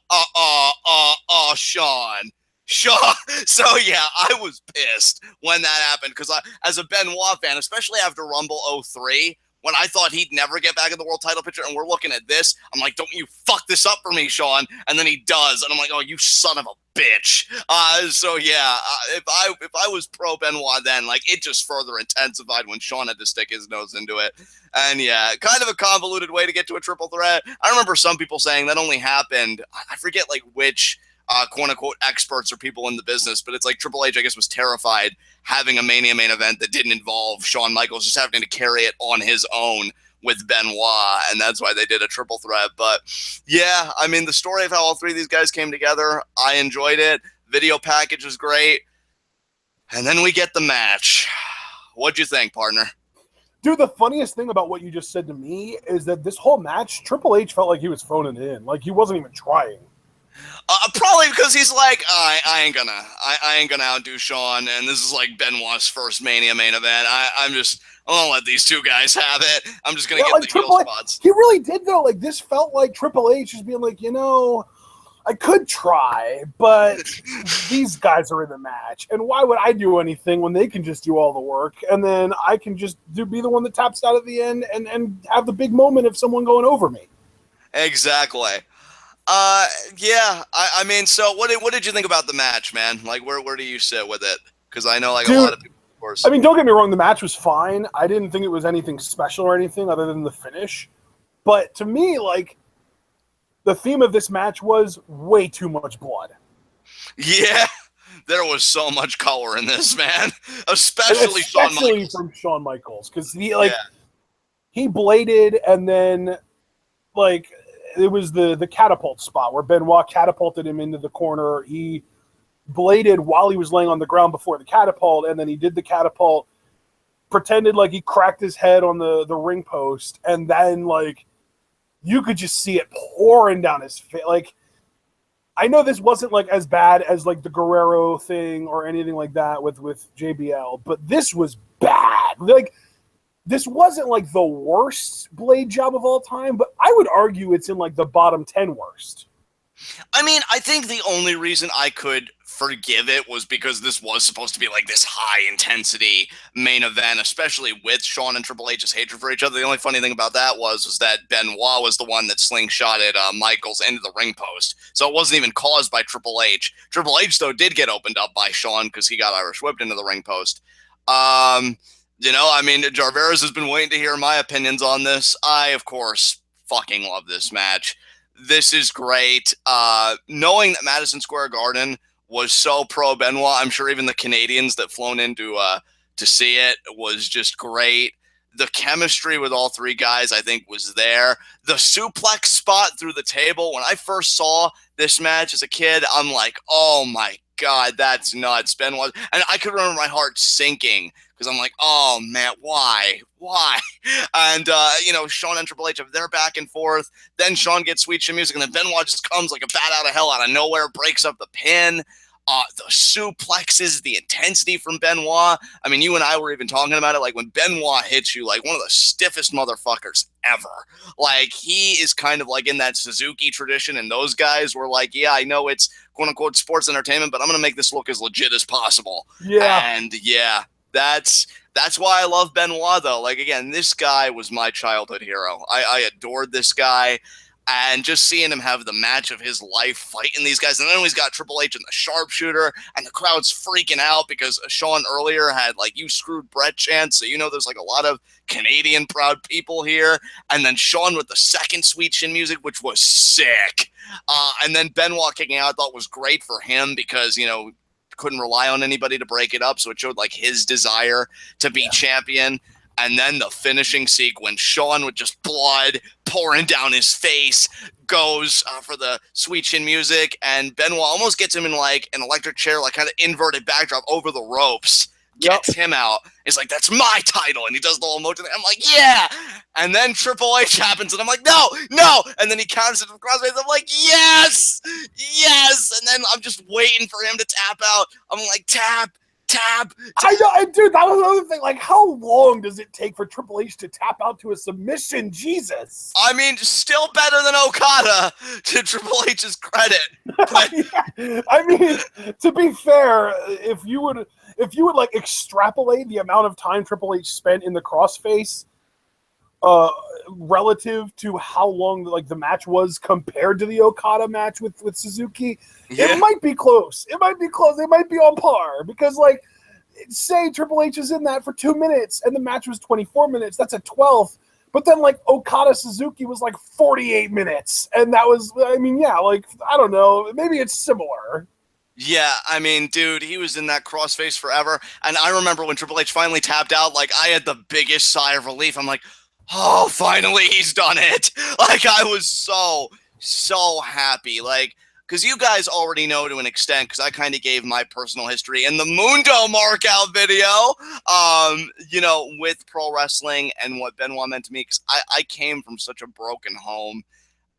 So, yeah, I was pissed when that happened, because as a Benoit fan, especially after Rumble 03, when I thought he'd never get back in the world title picture, and we're looking at this, I'm like, don't you fuck this up for me, Shawn. And then he does, and I'm like, oh, you son of a bitch. So, yeah, if I was pro Benoit then, like, it just further intensified when Shawn had to stick his nose into it. And, yeah, kind of a convoluted way to get to a triple threat. I remember some people saying that only happened, I forget, like, which quote-unquote experts or people in the business, but it's like Triple H, I guess, was terrified having a Mania main event that didn't involve Shawn Michaels, just having to carry it on his own with Benoit, and that's why they did a triple threat. But yeah, I mean, the story of how all three of these guys came together, I enjoyed it. Video package was great. And then we get the match. What'd you think, partner? Dude, the funniest thing about what you just said to me is that this whole match, Triple H felt like he was phoning it in. Like, he wasn't even trying. Probably because he's like, I ain't gonna outdo Shawn, and this is like Benoit's first Mania main event. I'm gonna let these two guys have it. I'm just gonna get like the Triple heel spots. He really did, though. Like, this felt like Triple H just being like, you know, I could try, but these guys are in the match, and why would I do anything when they can just do all the work, and then I can just be the one that taps out at the end and have the big moment of someone going over me. Exactly. Yeah. I mean, so what did you think about the match, man? Like, where do you sit with it? Because I know, like, a lot of people, of course. I mean, don't get me wrong, the match was fine. I didn't think it was anything special or anything other than the finish. But to me, like, the theme of this match was way too much blood. Yeah, there was so much color in this, man. Especially Shawn Michaels. From Shawn Michaels, because he bladed, and then, like, it was the catapult spot where Benoit catapulted him into the corner. He bladed while he was laying on the ground before the catapult, and then he did the catapult, pretended like he cracked his head on the ring post, and then, like, you could just see it pouring down his face. Like, I know this wasn't, like, as bad as, like, the Guerrero thing or anything like that with JBL, but this was bad. Like, this wasn't, like, the worst blade job of all time, but I would argue it's in, like, the bottom 10 worst. I mean, I think the only reason I could forgive it was because this was supposed to be, like, this high-intensity main event, especially with Shawn and Triple H's hatred for each other. The only funny thing about that was that Benoit was the one that slingshotted Michaels into the ring post, so it wasn't even caused by Triple H. Triple H, though, did get opened up by Shawn because he got Irish whipped into the ring post. You know, I mean, Jarveras has been waiting to hear my opinions on this. I, of course, fucking love this match. This is great. Knowing that Madison Square Garden was so pro Benoit, I'm sure even the Canadians that flown in to see it was just great. The chemistry with all three guys, I think, was there. The suplex spot through the table, when I first saw this match as a kid, I'm like, oh my God, that's nuts. Benoit, and I could remember my heart sinking because I'm like, oh man, why? And Shawn and Triple H have their back and forth. Then Shawn gets sweet chin music, and then Benoit just comes like a bat out of hell out of nowhere, breaks up the pin. The suplexes, the intensity from Benoit. I mean, you and I were even talking about it. Like when Benoit hits you, like one of the stiffest motherfuckers ever. Like he is kind of like in that Suzuki tradition, and those guys were like, yeah, I know it's quote unquote sports entertainment, but I'm gonna make this look as legit as possible. Yeah. And yeah, that's why I love Benoit though. Like again, this guy was my childhood hero. I adored this guy. And just seeing him have the match of his life fighting these guys. And then he's got Triple H and the sharpshooter, and the crowd's freaking out because Shawn earlier had like, you screwed Brett chants. So, there's like a lot of Canadian proud people here. And then Shawn with the second sweet chin music, which was sick. And then Benoit kicking out, I thought was great for him because, couldn't rely on anybody to break it up. So it showed like his desire to be champion. And then the finishing sequence, Shawn with just blood pouring down his face, goes for the sweet chin music, and Benoit almost gets him in like an electric chair, like kind of inverted backdrop over the ropes, gets him out. He's like, that's my title. And he does the whole emotion. I'm like, yeah. And then Triple H happens, and I'm like, no. And then he counters it with crossface. I'm like, yes. And then I'm just waiting for him to tap out. I'm like, tap. I know, dude, that was another thing. Like, how long does it take for Triple H to tap out to a submission? Jesus. I mean, still better than Okada, to Triple H's credit. But yeah. I mean, to be fair, if you would like extrapolate the amount of time Triple H spent in the crossface, relative to how long like the match was compared to the Okada match with Suzuki, it might be close. It might be on par because like say Triple H is in that for 2 minutes and the match was 24 minutes, that's a 12th. But then like Okada Suzuki was like 48 minutes. And that was, I mean, yeah, like, I don't know, maybe it's similar. Yeah, I mean, dude, he was in that crossface forever. And I remember when Triple H finally tapped out, like I had the biggest sigh of relief. I'm like, oh, finally he's done it. Like I was so happy. Like, because you guys already know to an extent, because I kind of gave my personal history in the Mundo markout video, with pro wrestling and what Benoit meant to me. Because I came from such a broken home,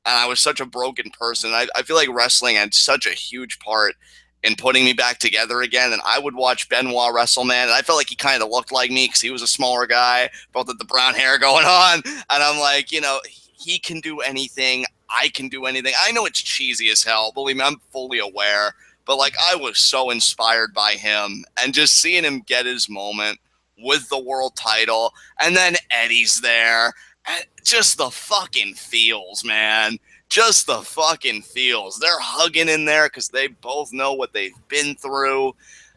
and I was such a broken person. I feel like wrestling had such a huge part in putting me back together again. And I would watch Benoit wrestle, man, and I felt like he kind of looked like me because he was a smaller guy, both with the brown hair going on. And I'm like, he can do anything. I can do anything. I know it's cheesy as hell. Believe me, I'm fully aware. But, like, I was so inspired by him. And just seeing him get his moment with the world title. And then Eddie's there. And just the fucking feels, man. Just the fucking feels. They're hugging in there because they both know what they've been through.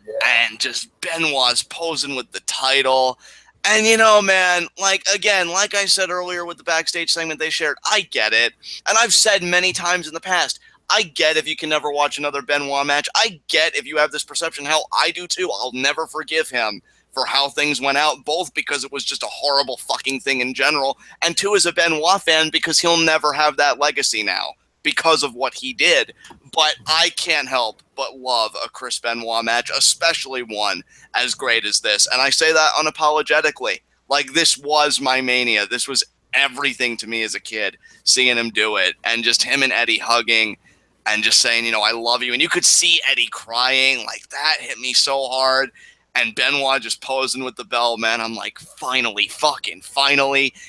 Yeah. And just Benoit's posing with the title. And, man, like I said earlier with the backstage segment they shared, I get it. And I've said many times in the past, I get if you can never watch another Benoit match. I get if you have this perception. Hell, I do too. I'll never forgive him for how things went out, both because it was just a horrible fucking thing in general, and two, as a Benoit fan, because he'll never have that legacy now because of what he did. But I can't help but love a Chris Benoit match, especially one as great as this. And I say that unapologetically. Like, this was my mania. This was everything to me as a kid, seeing him do it. And just him and Eddie hugging and just saying, I love you. And you could see Eddie crying. Like, that hit me so hard. And Benoit just posing with the belt, man. I'm like, finally,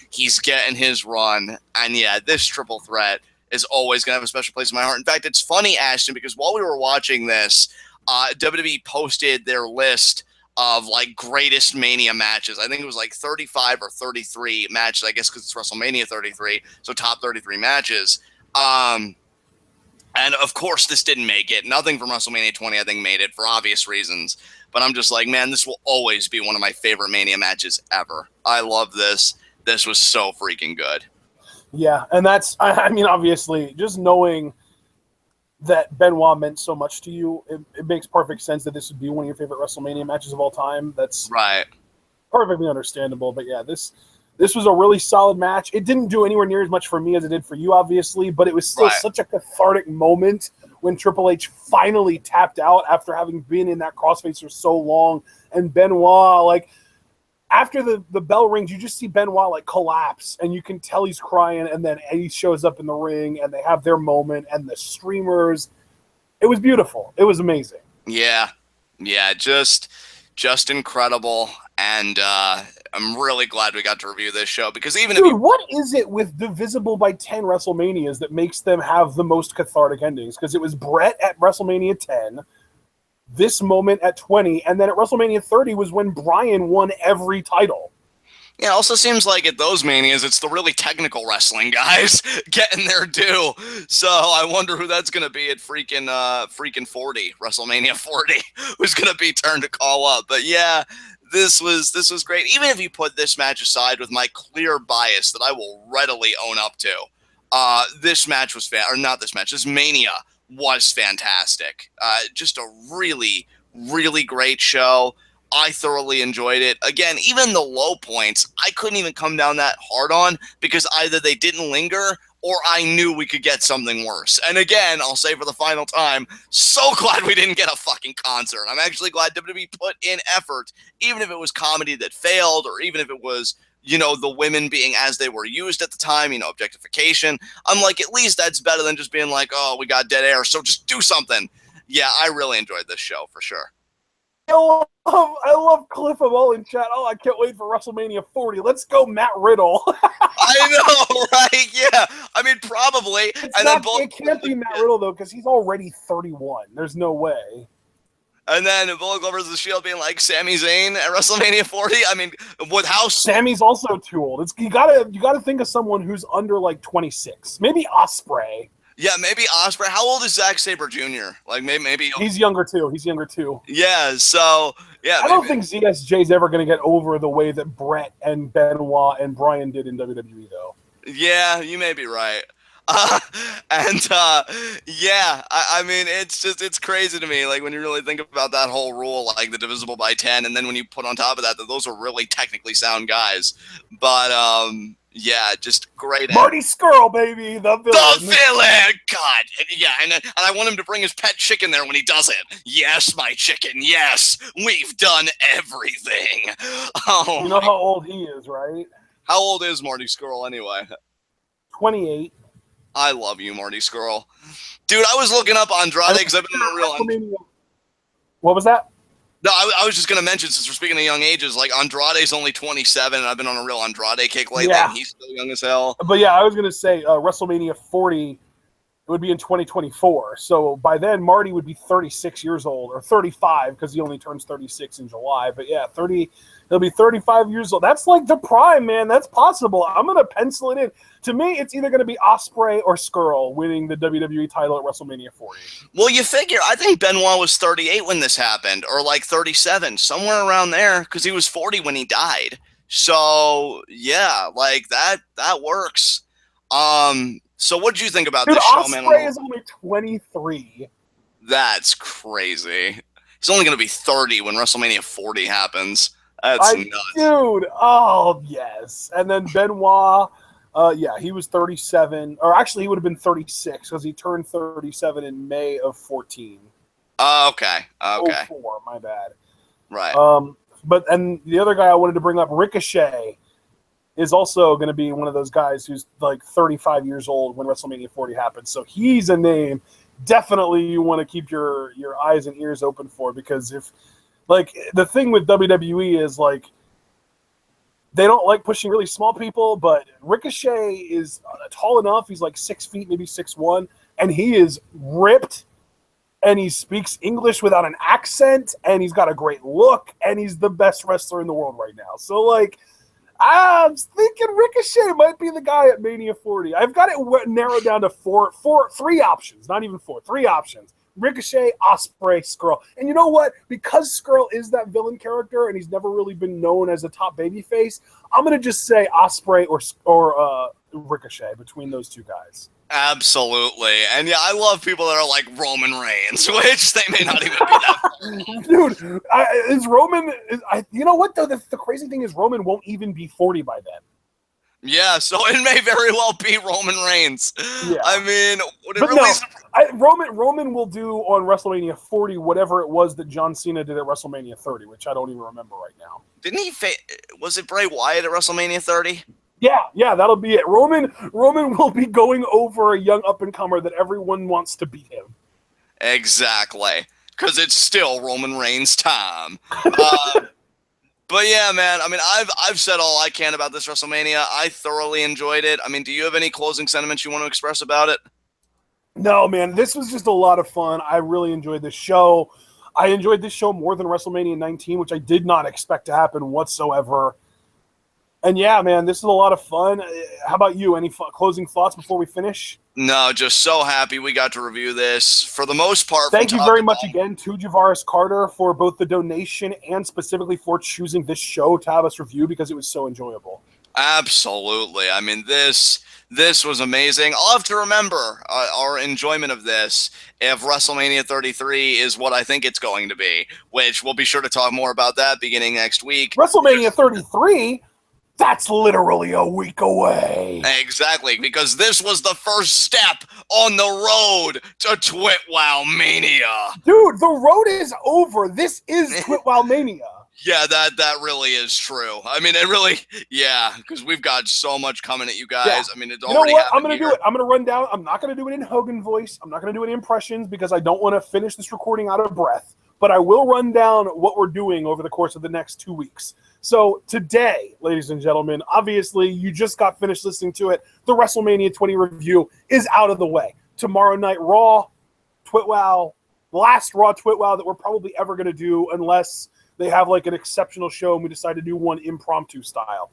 he's getting his run. And yeah, this triple threat is always going to have a special place in my heart. In fact, it's funny, Ashton, because while we were watching this, WWE posted their list of like greatest Mania matches. I think it was like 35 or 33 matches, I guess, because it's WrestleMania 33, so top 33 matches. And of course, this didn't make it. Nothing from WrestleMania 20, I think, made it for obvious reasons. But I'm just like, man, this will always be one of my favorite Mania matches ever. I love this. This was so freaking good. Yeah, and that's, I mean, obviously, just knowing that Benoit meant so much to you, it makes perfect sense that this would be one of your favorite WrestleMania matches of all time. That's right. Perfectly understandable. But yeah, this was a really solid match. It didn't do anywhere near as much for me as it did for you, obviously, but it was still such a cathartic moment when Triple H finally tapped out after having been in that crossface for so long. And Benoit, like, after the bell rings, you just see Benoit like collapse, and you can tell he's crying, and then Eddie shows up in the ring, and they have their moment, and the streamers. It was beautiful. It was amazing. Yeah, just incredible, and I'm really glad we got to review this show, because even Dude, what is it with Divisible by 10 WrestleManias that makes them have the most cathartic endings? Because it was Brett at WrestleMania 10, this moment at 20, and then at WrestleMania 30 was when Bryan won every title. Yeah, it also seems like at those Manias, it's the really technical wrestling guys getting their due. So I wonder who that's going to be at freaking 40, WrestleMania 40, who's going to be turned to call up. But yeah, this was great. Even if you put this match aside with my clear bias that I will readily own up to, this match was this Mania was fantastic. Just a really, really great show. I thoroughly enjoyed it. Again, even the low points, I couldn't even come down that hard on, because either they didn't linger or I knew we could get something worse. And again, I'll say for the final time, so glad we didn't get a fucking concert. I'm actually glad WWE put in effort, even if it was comedy that failed, or even if it was, the women being as they were used at the time, objectification. I'm like, at least that's better than just being like, oh, we got dead air, so just do something. Yeah, I really enjoyed this show for sure. I love Cliff of all in chat. Oh, I can't wait for WrestleMania 40. Let's go, Matt Riddle. I know, right? Yeah. I mean, probably. It can't be Matt Riddle, though, because he's already 31. There's no way. And then Bullet Club vs. The Shield being like Sami Zayn at WrestleMania 40. I mean, Sammy's also too old. You gotta think of someone who's under like 26. Maybe Ospreay. Yeah, maybe Ospreay. How old is Zack Sabre Jr.? Like maybe he's younger too. Yeah. So yeah. I don't think ZSJ's ever gonna get over the way that Brett and Benoit and Bryan did in WWE, though. Yeah, you may be right. Yeah, I mean, it's crazy to me, like, when you really think about that whole rule, like the divisible by 10, and then when you put on top of that those are really technically sound guys. But yeah, just great. Marty Scurll, baby, the villain. The villain! God, yeah, and I want him to bring his pet chicken there when he does it. Yes, my chicken, yes, we've done everything. Oh, you know how old he is, right? How old is Marty Scurll anyway? 28. I love you, Marty Scurll. Dude, I was looking up Andrade because I've been in a real... What was that? No, I was just going to mention, since we're speaking of young ages, like, Andrade's only 27, and I've been on a real Andrade kick lately, and he's still young as hell. But yeah, I was going to say WrestleMania 40, it would be in 2024. So by then, Marty would be 36 years old, or 35, because he only turns 36 in July. But yeah, he'll be 35 years old. That's like the prime, man. That's possible. I'm going to pencil it in. To me, it's either going to be Ospreay or Scurll winning the WWE title at WrestleMania 40. Well, you figure, I think Benoit was 38 when this happened, or like 37, somewhere around there, because he was 40 when he died. So, yeah, like, that works. So what did you think about this show, man? Ospreay is only 23. That's crazy. He's only going to be 30 when WrestleMania 40 happens. That's nuts. Dude, oh, yes. And then Benoit... yeah, he was 37, or actually he would have been 36 because he turned 37 in May of 14. Okay. 04, my bad. Right. And the other guy I wanted to bring up, Ricochet, is also going to be one of those guys who's like 35 years old when WrestleMania 40 happens. So he's a name definitely you want to keep your eyes and ears open for, because if, like, the thing with WWE is, like, they don't like pushing really small people, but Ricochet is tall enough. He's like 6 feet, maybe 6'1", and he is ripped, and he speaks English without an accent, and he's got a great look, and he's the best wrestler in the world right now. So, like, I'm thinking Ricochet might be the guy at Mania 40. I've got it narrowed down to three options, not even four, three options. Ricochet, Ospreay, Scurll. And you know what? Because Scurll is that villain character and he's never really been known as a top babyface, I'm going to just say Ospreay or Ricochet between those two guys. Absolutely. And yeah, I love people that are like Roman Reigns, which they may not even be that. Dude, is Roman... you know what, though? The crazy thing is Roman won't even be 40 by then. Yeah, so it may very well be Roman Reigns. Yeah. I mean, Roman will do on WrestleMania 40 whatever it was that John Cena did at WrestleMania 30, which I don't even remember right now. didn't he was it Bray Wyatt at WrestleMania 30? Yeah, that'll be it. Roman will be going over a young up-and-comer that everyone wants to beat him. Exactly. Because it's still Roman Reigns' time. But yeah, man, I mean, I've said all I can about this WrestleMania. I thoroughly enjoyed it. I mean, do you have any closing sentiments you want to express about it? No, man, this was just a lot of fun. I really enjoyed this show. I enjoyed this show more than WrestleMania 19, which I did not expect to happen whatsoever. And yeah, man, this is a lot of fun. How about you? Any closing thoughts before we finish? No, just so happy we got to review this. For the most part, thank you very much again to Javaris Carter for both the donation and specifically for choosing this show to have us review because it was so enjoyable. Absolutely. I mean, this was amazing. I'll have to remember our enjoyment of this if WrestleMania 33 is what I think it's going to be, which we'll be sure to talk more about that beginning next week. WrestleMania 33? That's literally a week away. Exactly, because this was the first step on the road to TWitWoW Mania. Dude, the road is over. This is TWitWoW Mania. Yeah, that really is true. I mean, it really, yeah, because we've got so much coming at you guys. Yeah. I mean, it's already happened. I'm going to do it. I'm going to run down. I'm not going to do it in Hogan voice. I'm not going to do it in impressions because I don't want to finish this recording out of breath. But I will run down what we're doing over the course of the next 2 weeks. So today, ladies and gentlemen, obviously you just got finished listening to it. The WrestleMania 20 review is out of the way. Tomorrow night, Raw, TWitWoW, last Raw TWitWoW that we're probably ever going to do unless they have like an exceptional show and we decide to do one impromptu style.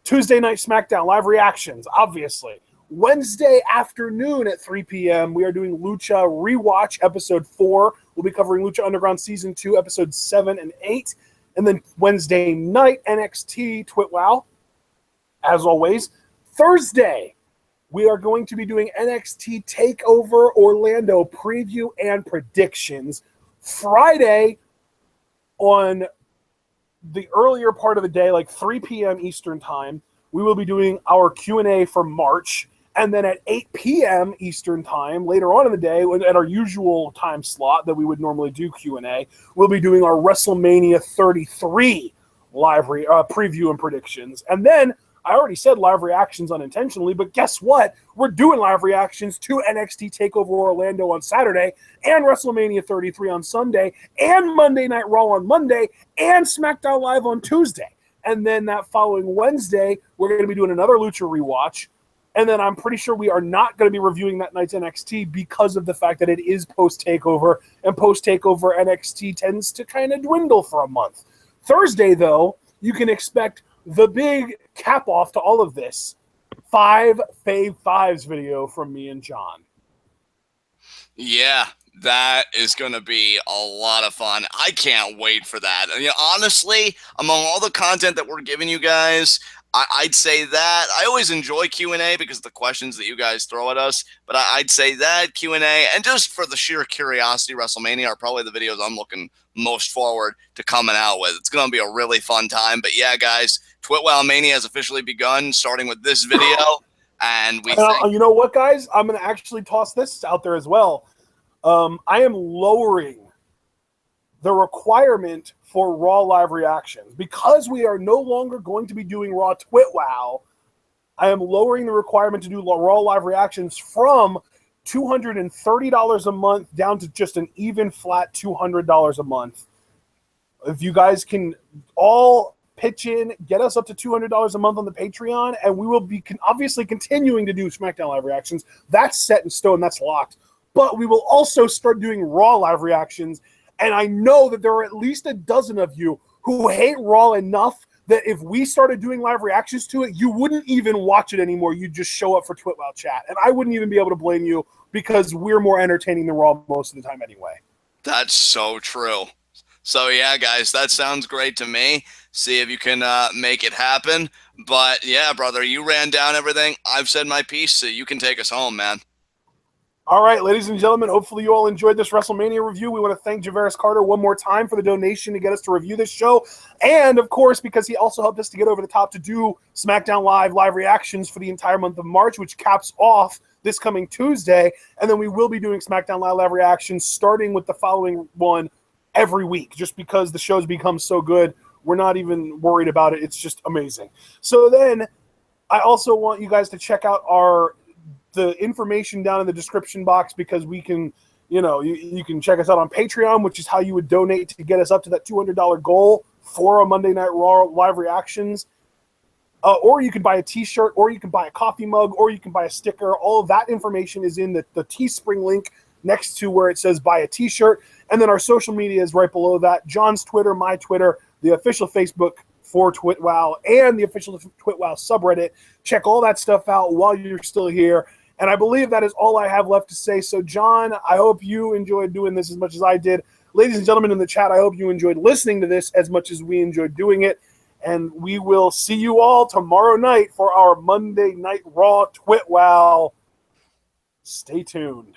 Tuesday night SmackDown, live reactions, obviously. Wednesday afternoon at 3 p.m., we are doing Lucha Rewatch Episode 4. We'll be covering Lucha Underground Season 2, Episodes 7 and 8. And then Wednesday night, NXT TWitWoW, as always. Thursday, we are going to be doing NXT TakeOver Orlando preview and predictions. Friday, on the earlier part of the day, like 3 p.m. Eastern Time, we will be doing our Q&A for March. And then at 8 p.m. Eastern Time, later on in the day, at our usual time slot that we would normally do Q&A, we'll be doing our WrestleMania 33 live preview and predictions. And then, I already said live reactions unintentionally, but guess what? We're doing live reactions to NXT TakeOver Orlando on Saturday, and WrestleMania 33 on Sunday, and Monday Night Raw on Monday, and SmackDown Live on Tuesday. And then that following Wednesday, we're going to be doing another Lucha Rewatch. And then I'm pretty sure we are not going to be reviewing that night's NXT because of the fact that it is post-TakeOver, and post-TakeOver NXT tends to kind of dwindle for a month. Thursday, though, you can expect the big cap-off to all of this, 5 Fave Fives video from me and John. Yeah, that is going to be a lot of fun. I can't wait for that. I mean, honestly, among all the content that we're giving you guys, I'd say that. I always enjoy Q&A because of the questions that you guys throw at us, but I'd say that Q&A, and just for the sheer curiosity, WrestleMania are probably the videos I'm looking most forward to coming out with. It's going to be a really fun time, but yeah, guys, TWitWoW Mania has officially begun, starting with this video, and we you know what, guys? I'm going to actually toss this out there as well. I am lowering the requirement for Raw live reactions. Because we are no longer going to be doing Raw TWitWoW, I am lowering the requirement to do Raw live reactions from $230 a month down to just an even flat $200 a month. If you guys can all pitch in, get us up to $200 a month on the Patreon, and we will be obviously continuing to do SmackDown live reactions. That's set in stone. That's locked. But we will also start doing Raw live reactions. And I know that there are at least a dozen of you who hate Raw enough that if we started doing live reactions to it, you wouldn't even watch it anymore. You'd just show up for TWitWoW chat. And I wouldn't even be able to blame you because we're more entertaining than Raw most of the time anyway. That's so true. So yeah, guys, that sounds great to me. See if you can make it happen. But yeah, brother, you ran down everything. I've said my piece, so you can take us home, man. All right, ladies and gentlemen, hopefully you all enjoyed this WrestleMania review. We want to thank Javaris Carter one more time for the donation to get us to review this show. And, of course, because he also helped us to get over the top to do SmackDown live reactions for the entire month of March, which caps off this coming Tuesday. And then we will be doing SmackDown live reactions starting with the following one every week. Just because the show's become so good, We're not even worried about it. It's just amazing. So then I also want you guys to check out the information down in the description box, because we can, you can check us out on Patreon, which is how you would donate to get us up to that $200 goal for a Monday Night Raw live reactions. Or you can buy a t-shirt, or you can buy a coffee mug, or you can buy a sticker. All of that information is in the Teespring link next to where it says buy a t-shirt. And then our social media is right below that. John's Twitter, my Twitter, the official Facebook for TWitWoW, and the official TWitWoW subreddit. Check all that stuff out while you're still here. And I believe that is all I have left to say. So, John, I hope you enjoyed doing this as much as I did. Ladies and gentlemen in the chat, I hope you enjoyed listening to this as much as we enjoyed doing it. And we will see you all tomorrow night for our Monday Night Raw TWitWoW. Stay tuned.